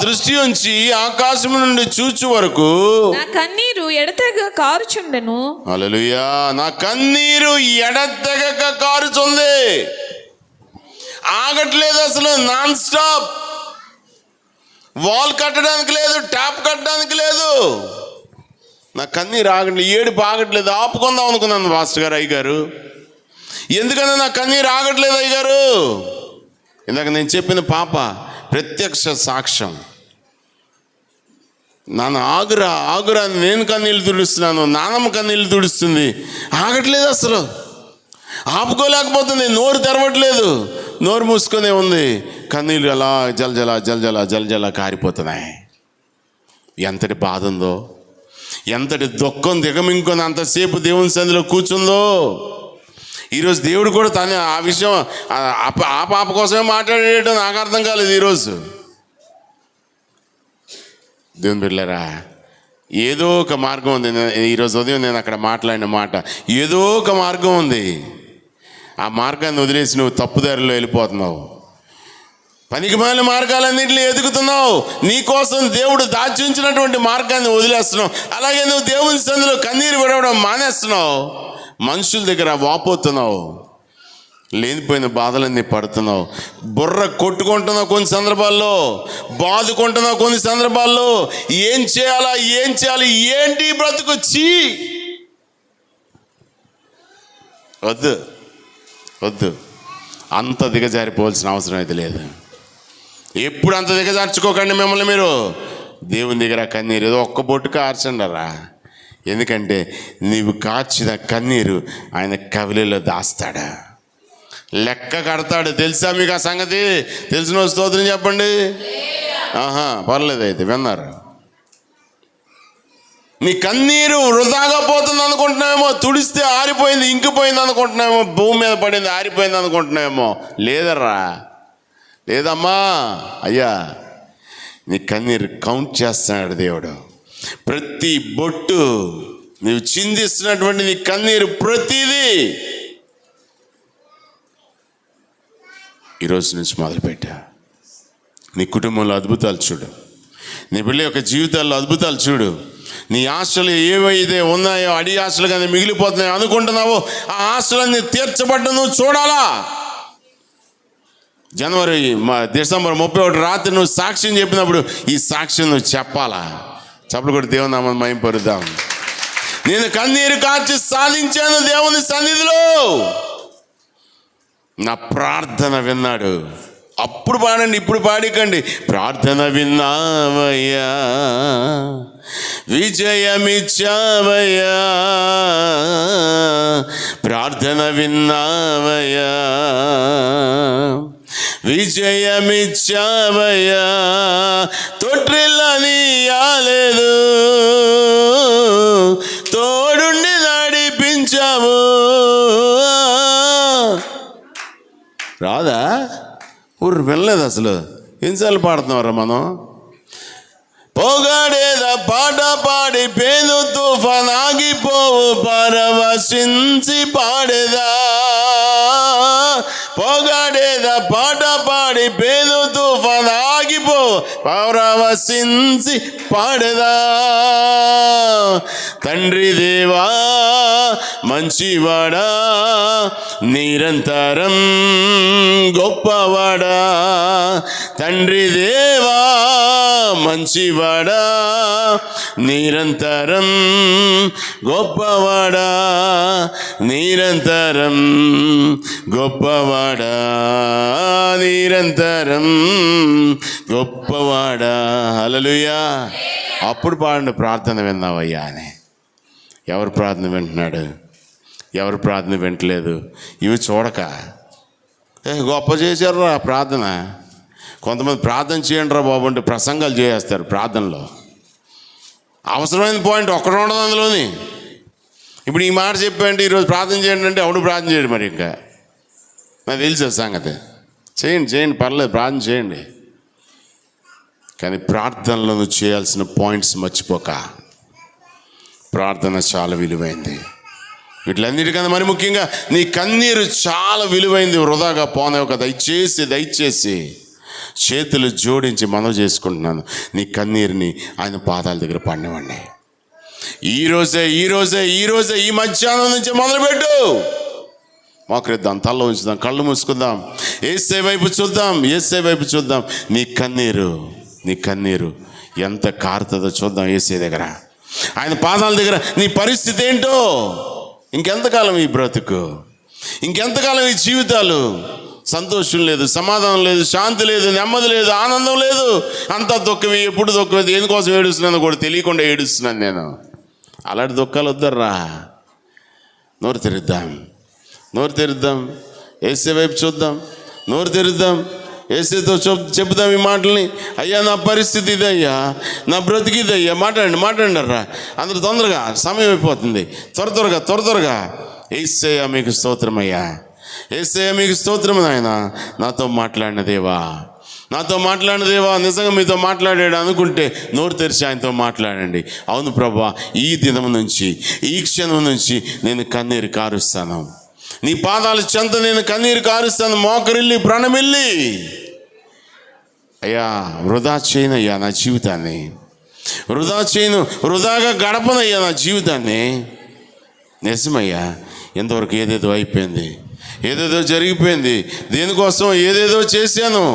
దృష్టి ఉంచి ఆకాశం నుండి చూచు వరకు నా కన్నీరు ఎడతెగక కారుచుండెను. హల్లెలూయా. నా కన్నీరు ఎడతెగక కారుచుంది, ఆగట్లేదు అసలు. Non stop. వాల్ కట్టడానికి లేదు, ట్యాప్ కట్టడానికి లేదు. నా కన్నీరు ఆగట్లేదు, ఏడుపు ఆగట్లేదు. ఆపుకుందాం అనుకున్నాను పాస్టర్ గారు, అయ్యగారు ఎందుకన్నా నా కన్నీరు ఆగట్లేదు అయ్యగారు? ఇందాక నేను చెప్పిన పాప ప్రత్యక్ష సాక్ష్యం. నాన్న ఆగురా నేను కన్నీళ్ళు తుడుస్తున్నాను, నాన్నమ్మ కన్నీళ్ళు తుడుస్తుంది, ఆగట్లేదు అసలు. ఆపుకోలేకపోతుంది, నోరు తెరవట్లేదు, నోరు మూసుకొనే ఉంది. కన్నీళ్ళు అలా జలజల కారిపోతున్నాయి. ఎంతటి బాధ ఉందో, ఎంతటి దుఃఖం దిగమింకొని అంతసేపు దేవుని సన్నిధిలో కూర్చుందో. ఈరోజు దేవుడు కూడా తను ఆ విషయం ఆ పాప కోసమే మాట్లాడేయడం నాకు అర్థం కాలేదు ఈరోజు. దేవుని బిడ్డలారా, ఏదో ఒక మార్గం ఉంది. ఈరోజు ఉదయం నేను అక్కడ మాట్లాడిన మాట, ఏదో ఒక మార్గం ఉంది. ఆ మార్గాన్ని వదిలేసి నువ్వు తప్పుదారిలో వెళ్ళిపోతున్నావు. పనికిమాలిన మార్గాలన్నింటినీ ఎదుగుతున్నావు. నీకోసం దేవుడు దాచి ఉంచినటువంటి మార్గాన్ని వదిలేస్తున్నావు. అలాగే నువ్వు దేవుని సన్నిధిలో కన్నీరు విడవడం మానేస్తున్నావు. మనుషుల దగ్గర వాపోతున్నావు, లేనిపోయిన బాధలన్నీ పడుతున్నావు, బుర్ర కొట్టుకుంటున్నావు కొన్ని సందర్భాల్లో, బాదుకుంటున్నావు కొన్ని సందర్భాల్లో. ఏం చేయాలి, ఏంటి బ్రతుకు? వద్దు వద్దు, అంత దిగజారిపోవాల్సిన అవసరం అయితే లేదు. ఎప్పుడు అంత దిగజార్చుకోకండి మిమ్మల్ని మీరు. దేవుని దగ్గర కన్నీరు ఏదో ఒక్క బొట్టు కార్చండరా. ఎందుకంటే నీవు కార్చిన కన్నీరు ఆయన కవిలిలో దాస్తాడు, లెక్క కడతాడు. తెలుసా మీకు ఆ సంగతి? తెలిసిన స్తోత్రం చెప్పండి. పర్లేదు, అయితే విన్నారు. నీ కన్నీరు వృధాగా పోతుంది అనుకుంటున్నామేమో, తుడిస్తే ఆరిపోయింది ఇంకిపోయింది అనుకుంటున్నామేమో, భూమి మీద పడింది ఆరిపోయింది అనుకుంటున్నామేమో. లేదర్రా, లేదమ్మా, అయ్యా నీ కన్నీరు కౌంట్ చేస్తున్నాడు దేవుడు. ప్రతి బొట్టు నీవు చిందిస్తున్నటువంటి నీ కన్నీరు ప్రతిదీ ఈరోజు నుంచి మొదలుపెట్టా. నీ కుటుంబంలో అద్భుతాలు చూడు, నీ పిల్ల యొక్క జీవితాల్లో అద్భుతాలు చూడు. నీ ఆశలు ఏవైతే ఉన్నాయో అడి ఆశలు కానీ మిగిలిపోతున్నాయో అనుకుంటున్నావో ఆ ఆశలన్నీ తీర్చబడ్డ నువ్వు చూడాలా. డిసెంబర్ 31 రాత్రి నువ్వు సాక్ష్యం చెప్పినప్పుడు ఈ సాక్ష్యం నువ్వు చెప్పాలా. చెప్పలు కూడా దేవుని నామమున మహిమపరుద్దాం. నేను కన్నీరు కార్చి సాధించాను దేవుని సన్నిధిలో, నా ప్రార్థన విన్నాడు. అప్పుడు పాడండి, ఇప్పుడు పాడికండి. ప్రార్థన విన్నావయ్యా, విజయమిచ్చావయ్యా, ప్రార్థన విన్నావయ్యా, విజయమిచ్చావయ్యా, తొట్టిల్లనియాలేదు, తోడుండి నడిపించావు. రాదా? ఊరు వినలేదు అసలు. ఎన్నిసార్లు పాడుతున్నారా మనం? పొగడేదా పాట పాడి పేను తుఫాన్ ఆగిపోవు, పరవశించి పాడేదా. పొగడేదా పాట పాడి పేను తుఫాన్ ఆగిపోవు, పరవశించి పాడేదా. తండ్రి దేవా మంచివాడా, నిరంతరం గొప్పవాడా. తండ్రి దేవా మంచివాడా, నిరంతరం గొప్పవాడా, నిరంతరం గొప్పవాడా, నిరంతరం గొప్పవాడా. హల్లెలూయా. అప్పుడు పాడండి, ప్రార్థన విన్నావయ్యా అని. ఎవరు ప్రార్థన వింటున్నాడు, ఎవరు ప్రార్థన వింటలేదు ఇవి చూడక. గొప్ప చేశారు రా ప్రార్థన. కొంతమంది ప్రార్థన చేయండి రా బాబు అంటే ప్రసంగాలు చేసేస్తారు ప్రార్థనలో. అవసరమైన పాయింట్ ఒక్కడ ఉండదు అందులోని. ఇప్పుడు ఈ మాట చెప్పండి, ఈరోజు ప్రార్థన చేయండి అంటే అవును ప్రార్థన చేయండి. మరి ఇంకా నాకు తెలుసు సంగతి. చేయండి పర్లేదు, ప్రార్థన చేయండి. కానీ ప్రార్థనలో నువ్వు చేయాల్సిన పాయింట్స్ మర్చిపోక. ప్రార్థన చాలా విలువైంది. వీటిలన్నిటికన్నా మరి ముఖ్యంగా నీ కన్నీరు చాలా విలువైంది, వృధాగా పోనేవక. దయచేసి చేతులు జోడించి మనవి చేసుకుంటున్నాను, నీ కన్నీరుని ఆయన పాదాల దగ్గర పడినవ్వండి. ఈరోజే ఈ మధ్యాహ్నం నుంచి మొదలుపెట్టు. మోకరిద్దాం, తల్ల ఉంచుదాం, కళ్ళు మూసుకుందాం, యేసే వైపు చూద్దాం. నీ కన్నీరు ఎంత కారుతుందో చూద్దాం యేసే దగ్గర, ఆయన పాదాల దగ్గర. నీ పరిస్థితి ఏంటో, ఇంకెంతకాలం ఈ బ్రతుకు, ఇంకెంతకాలం ఈ జీవితాలు? సంతోషం లేదు, సమాధానం లేదు, శాంతి లేదు, నెమ్మది లేదు, ఆనందం లేదు. అంతా దుఃఖమే, ఎప్పుడు దుఃఖమే. దేనికోసం ఏడుస్తున్నానో కూడా తెలియకుండా ఏడుస్తున్నాను నేను. అలాంటి దుఃఖాలు వద్దర్రా. నోరు తెరుద్దాం, యేసే వైపు చూద్దాం, నోరు తెరుద్దాం, యేసేతో చెబుదాం ఈ మాటల్ని. అయ్యా నా పరిస్థితి ఇదయ్యా, నా బ్రతికిదయ్యా. మాట్లాడండి రా అందరూ. తొందరగా సమయం అయిపోతుంది. త్వరగా. యేసయ్యా మీకు స్తోత్రమయ్యా, యేసయ్యా మీకు స్తోత్రం నాయన. నాతో మాట్లాడిన దేవా, నిజంగా మీతో మాట్లాడాడు అనుకుంటే నోరు తెరిచి ఆయనతో మాట్లాడండి. అవును ప్రభువా, ఈ దినం నుంచి, ఈ క్షణం నుంచి నేను కన్నీరు కారుస్తాను. నీ పాదాల చెంత నేను కన్నీరు కారుస్తాను. మోకరిల్లి ప్రాణమిల్లి అయ్యా వృధా చేయనయ్యా నా జీవితాన్ని, వృధాగా గడపనయ్యా నా జీవితాన్ని. నిజమయ్యా, ఎంతవరకు ఏదేదో అయిపోయింది, ఏదేదో జరిగిపోయింది. దేనికోసం ఏదేదో చేశాను,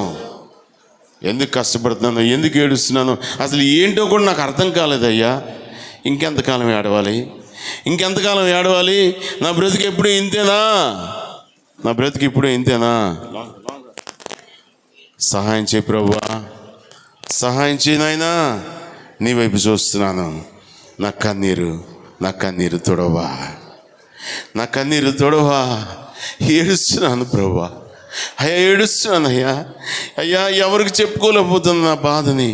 ఎందుకు కష్టపడుతున్నాను, ఎందుకు ఏడుస్తున్నాను, అసలు ఏంటో కూడా నాకు అర్థం కాలేదయ్యా. ఇంకెంతకాలం ఏడవాలి, ఇంకెంతకాలం ఏడవాలి? నా బ్రతుకు ఎప్పుడు ఇంతేనా? నా బ్రతుకు ఇప్పుడు ఇంతేనా? సహాయం చేయి ప్రభువా, సహాయం చేయి నాయనా. నీ వైపు చూస్తున్నాను. నా కన్నీరు తొడవా, నా కన్నీరు తొడవా. ఏడుస్తున్నాను ప్రభువా, అయ్యా ఏడుస్తున్నాను అయ్యా. ఎవరికి చెప్పుకోలేకపోతున్నాను నా బాధని,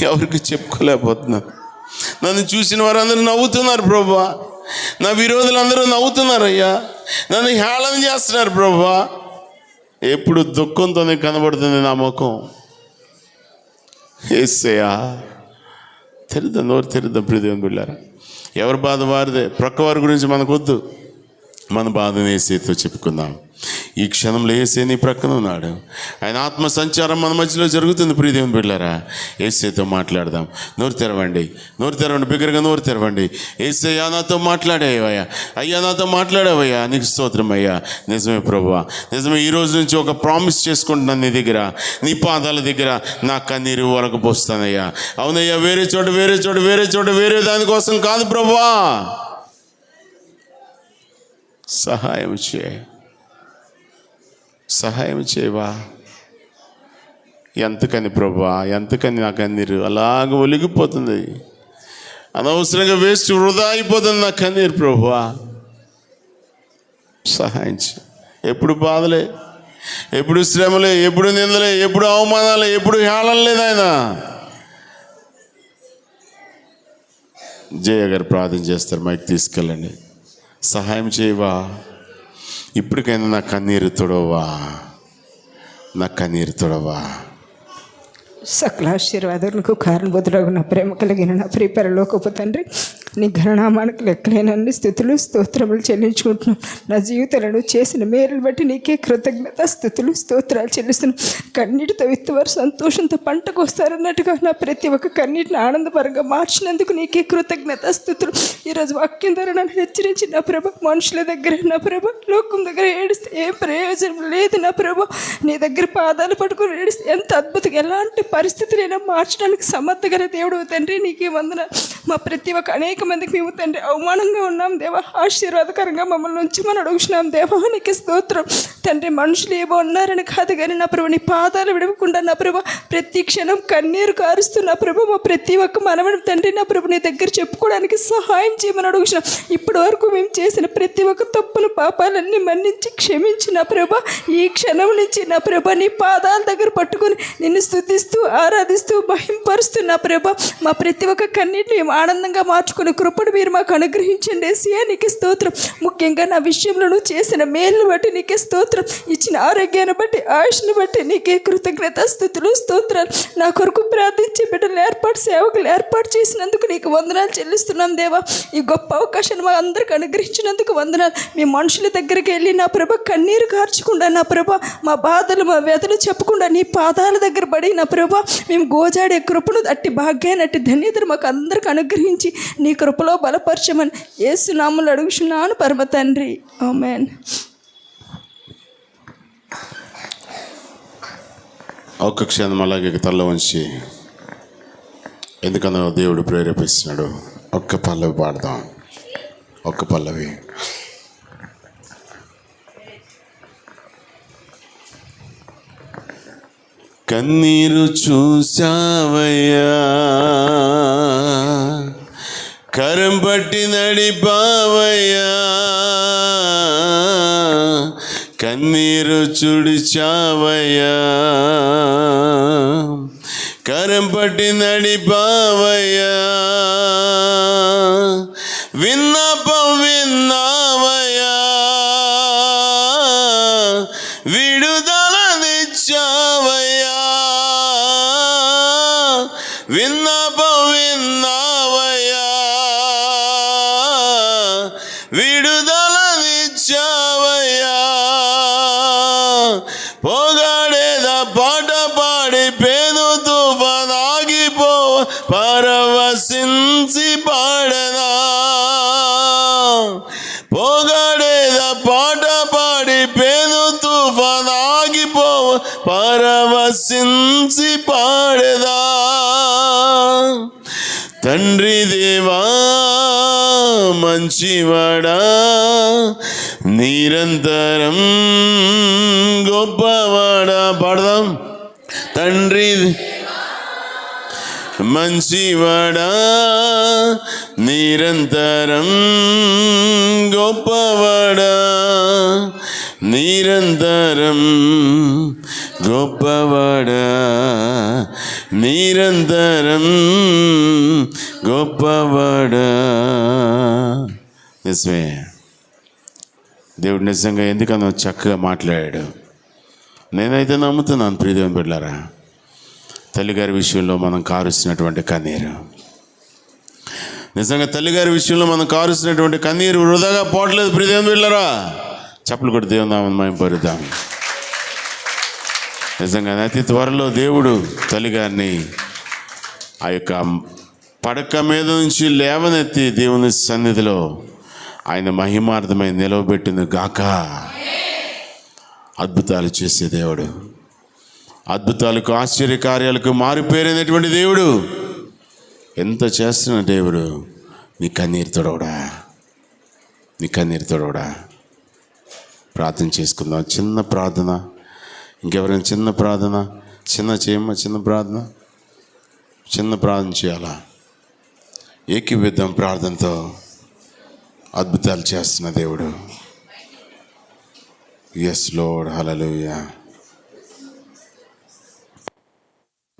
ఎవరికి చెప్పుకోలేకపోతున్నాను. నన్ను చూసిన వారందరూ నవ్వుతున్నారు ప్రభువా. నా విరోధులందరూ నవ్వుతున్నారు అయ్యా. నన్ను హేళన చేస్తున్నారు ప్రభువా. ఎప్పుడు దుఃఖంతోనే కనబడుతుంది నా ముఖం. యేసయ్యా తెరుద్దాం, నోరు తెరుద్దాం. ప్రియదేవుని బిడ్డలారా, ఎవరి బాధ వారిదే. ప్రక్క వారి గురించి మనకొద్దు, మన బాధను యేసేతో చెప్పుకుందాం. ఈ క్షణంలో యేసే నీ ప్రక్కన ఉన్నాడు. ఆయన ఆత్మ సంచారం మన మధ్యలో జరుగుతుంది. ప్రియదేవుని బిడ్డలారా, యేసేతో మాట్లాడదాం. నోరు తెరవండి, బిగ్గరగా నోరు తెరవండి. యేసయ్యా నాతో మాట్లాడావయ్యా, అయ్యా నాతో మాట్లాడావయ్యా, నీకు స్తోత్రం అయ్యా. నిజమే ప్రభువా, నిజమే. ఈ రోజు నుంచి ఒక ప్రామిస్ చేసుకుంటున్నాను నీ దగ్గర, నీ పాదాల దగ్గర నా కన్నీరు వరకు పోస్తానయ్యా. అవునయ్యా, వేరే చోట వేరే దానికోసం కాదు ప్రభువా. సహాయం చేయవా. ఎంతకని ప్రభువా, ఎంతకని నా కన్నీరు అలాగ ఒలిగిపోతుంది. అనవసరంగా వేస్ట్ వృధా అయిపోతుంది నా కన్నీరు ప్రభువా. సహాయం చేయి. ఎప్పుడు బాధలే, ఎప్పుడు శ్రమలే, ఎప్పుడు నిందలే, ఎప్పుడు అవమానాలే, ఎప్పుడు హేళన లేదు ఆయన. జయ గారు ప్రార్థన చేస్తారు, మైక్ తీసుకెళ్ళండి. సహాయం చేయవా. ఇప్పటికైనా నా కన్నీరు తొడవా. సకల ఆశీర్వాదాలకు కారణబోధుడగు నా ప్రేమ కలిగిన నా ప్రియ పరలోకపు తండ్రి, నీ ఘననామానికి లెక్కలేనన్ని స్థుతులు స్తోత్రములు చెల్లించుకుంటున్నాం. నా జీవితాలను చేసిన మేలును బట్టి నీకే కృతజ్ఞత స్థుతులు స్తోత్రాలు చెల్లిస్తున్నాం. కన్నీటితో విత్తువారు సంతోషంతో పంటకు వస్తారన్నట్టుగా నా ప్రతి ఒక్క కన్నీటిని ఆనందపరంగా మార్చినందుకు నీకే కృతజ్ఞత స్థుతులు. ఈరోజు వాక్యం ద్వారా నన్ను హెచ్చరించి నా ప్రభ, మనుషుల దగ్గర నా ప్రభ, లోకం దగ్గర ఏడిస్తే ఏం ప్రయోజనం లేదు నా ప్రభ. నీ దగ్గర పాదాలు పట్టుకుని ఏడిస్తే ఎంత అద్భుతంగా, ఎలాంటి పరిస్థితులైనా మార్చడానికి సమర్థగల దేవుడు తండ్రి, నీకే వందనాలు. మా ప్రతి ఒక్క అనేక మందికి మేము తండ్రి అవమానంగా ఉన్నాం దేవా, ఆశీర్వాదకరంగా మమ్మల్ని ఉంచమని అడుగుతున్నాం దేవా. నీకు స్తోత్రం తండ్రి. మనుషులు ఏమో ఉన్నారని కాదు కానీ నా ప్రభు, నీ పాదాలు విడవకుండా నా ప్రభు ప్రతి క్షణం కన్నీరు కారుస్తున్నా ప్రభు. మా ప్రతి ఒక్క మనవని తండ్రి నా ప్రభు నీ దగ్గర చెప్పుకోవడానికి సహాయం చేయమని అడుగుతున్నాం. ఇప్పటి వరకు మేము చేసిన ప్రతి ఒక్క తప్పులు పాపాలన్నీ మన్నించి క్షమించిన ప్రభ, ఈ క్షణం నుంచి నా ప్రభ నీ పాదాల దగ్గర పట్టుకొని నిన్ను స్తుతిస్తూ ఆరాధిస్తూ మహింపరుస్తున్నా ప్రభ. మా ప్రతి ఒక్క కన్నీటిని మేము ఆనందంగా మార్చుకునే కృపను మీరు మాకు అనుగ్రహించండి యేసయ్యా. నీకే స్తోత్రం. ముఖ్యంగా నా విషయంలో నువ్వు చేసిన మేలును బట్టి నీకే స్తోత్రం. ఇచ్చిన ఆరోగ్యాన్ని బట్టి, ఆయుష్ను బట్టి నీకే కృతజ్ఞత స్తుతులు స్తోత్రాలు. నా కొరకు ప్రార్థించే బిడ్డలు సేవకులు ఏర్పాటు చేసినందుకు నీకు వందనాలు చెల్లిస్తున్నాం దేవా. ఈ గొప్ప అవకాశాన్ని మా అందరికి అనుగ్రహించినందుకు వందనాలు. మీ మనుషుల దగ్గరికి వెళ్ళి నా ప్రభ కన్నీరు కార్చకుండా నా ప్రభ మా బాధలు మా వ్యధలు చెప్పకుండా నీ పాదాల దగ్గర పడి నా ప్రభ మేము గోజాడే కృపను, అట్టి భాగ్యాన్ని, అట్టి ధన్యతను మాకు అందరికి అనుగ్రహించి నీ కృపలో బలపరచమని యేసు నామములో అడుగుచున్నాను పరమ తండ్రి, ఆమేన్. ఒక్క క్షణం అలాగే తల్ల వంచి, ఎందుకన్నా దేవుడు ప్రేరేపిస్తున్నాడు. ఒక్క పల్లవి పాడదాం, ఒక్క పల్లవి. కన్నీరు చూసావయ్యా, కరం పట్టి నడిపావయ్యా, కన్నీరు చుడిచావయ్యా, కరం పట్టి నడిపావయ్యా, విన్నపం విన్నావయ్యా, విడుదలనిచ్చావయ్యా, విన్నపం విన్నావయ్యా, విడుదలనిచ్చావయ్యా, పొగాడేదా పాట పాడి పేను తుఫానాగిపో పరవశించి పాడనా, పొగాడేదా పాట పాడి పేను తుఫానాగిపో పరవశించి పాడదా. తండ్రి దేవా మంచివాడా నిరంతరం గొప్పవాడా. పాడదాం. తండ్రి మంచివాడా నిరంతరం గొప్పవాడా, నిరంతరం గొప్పవాడా, నిరంతరం గొప్పవాడా. నిజమే, దేవుడు నిజంగా ఎందుకన్నా చక్కగా మాట్లాడాడు. నేనైతే నమ్ముతున్నాను ప్రియదేవుని బిడ్డలారా, తల్లిగారి విషయంలో మనం కారుస్తున్నటువంటి కన్నీరు, నిజంగా తల్లిగారి విషయంలో మనం కారుస్తున్నటువంటి కన్నీరు వృధాగా పోవట్లేదు ప్రియదేవుని బిడ్డలారా. చప్పలు కొట్టి దేవుని నామమున మహిమపరుద్దాం. నిజంగా అతి త్వరలో దేవుడు తల్లిగారిని ఆ యొక్క పడక మీద నుంచి లేవనెత్తి దేవుని సన్నిధిలో ఆయన మహిమార్థమై నిలవబెట్టిన గాక. అద్భుతాలు చేసే దేవుడు, అద్భుతాలకు ఆశ్చర్యకార్యాలకు మారిపోయినటువంటి దేవుడు, ఎంత చేస్తున్న దేవుడు. నీ కన్నీరు తొడవడా, నీ కన్నీరు తొడవడా. ప్రార్థన చేసుకుందాం. చిన్న ప్రార్థన. ఇంకెవరైనా చిన్న ప్రార్థన, చేయమ్మా, చిన్న ప్రార్థన చేయాలా? ఏకీవిద్దాం ప్రార్థనతో. అద్భుతాలు చేస్తున్న దేవుడు. ఎస్ లార్డ్, హల్లెలూయా.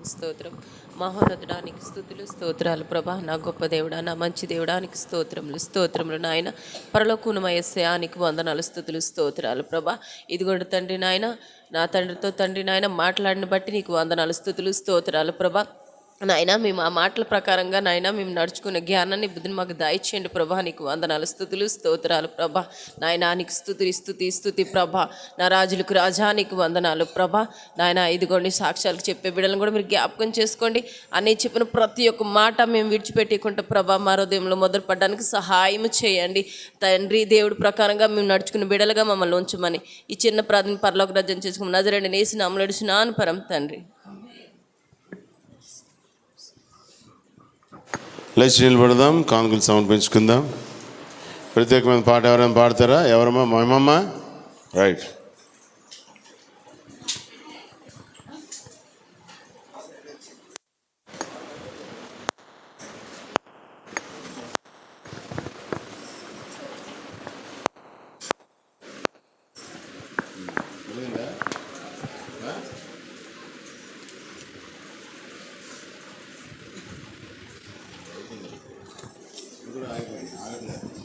స్తోత్రం. మహోన్నతుడానికి స్తుతులు స్తోత్రాలు ప్రభా. నా గొప్ప దేవుడా, నా మంచి దేవుడానికి స్తోత్రములు నాయన. పరలోకమునమయస్యానికి వందనాలు, స్తుతులు స్తోత్రాలు ప్రభా. ఇదిగోండి తండ్రి నాయన, నా తండ్రితో తండ్రి నాయన మాట్లాడిన బట్టి నీకు వందనాలు, స్తుతులు స్తోత్రాలు ప్రభా. నాయన మేము ఆ మాటల ప్రకారంగా నాయన మేము నడుచుకునే జ్ఞానాన్ని బుద్ధిని మాకు దయచేయండి ప్రభా. నీకు వందనాలు, స్తుతులు స్తోత్రాలు ప్రభా. నాయన నీకు స్తుతి ప్రభా. నా రాజులకు రాజా నీకు వందనాలు ప్రభా. నాయన ఇదిగోండి సాక్ష్యాలకు చెప్పే బిడ్డలను కూడా మీరు జ్ఞాపకం చేసుకోండి. అని చెప్పిన ప్రతి ఒక్క మాట మేము విడిచిపెట్టకుండా ప్రభా మా హృదయంలో మొదలు పడడానికి సహాయం చేయండి తండ్రి. దేవుడు ప్రకారంగా మేము నడుచుకున్న బిడ్డలుగా మమ్మల్ని ఉంచమని ఈ చిన్న ప్రార్థన పరలోక రాజ్యం చేసుకుని నజరేయుడైన యేసు నామములో అడుగుచున్నాను పరం తండ్రి. లేచి నిలబడదాం, కానుకలు సమర్పించుకుందాం. ప్రత్యేకమైన పాట ఎవరైనా పాడతారా? ఎవరమ్మా? మహిమమ్మ. రైట్. కూడా ఆగిపోయింది.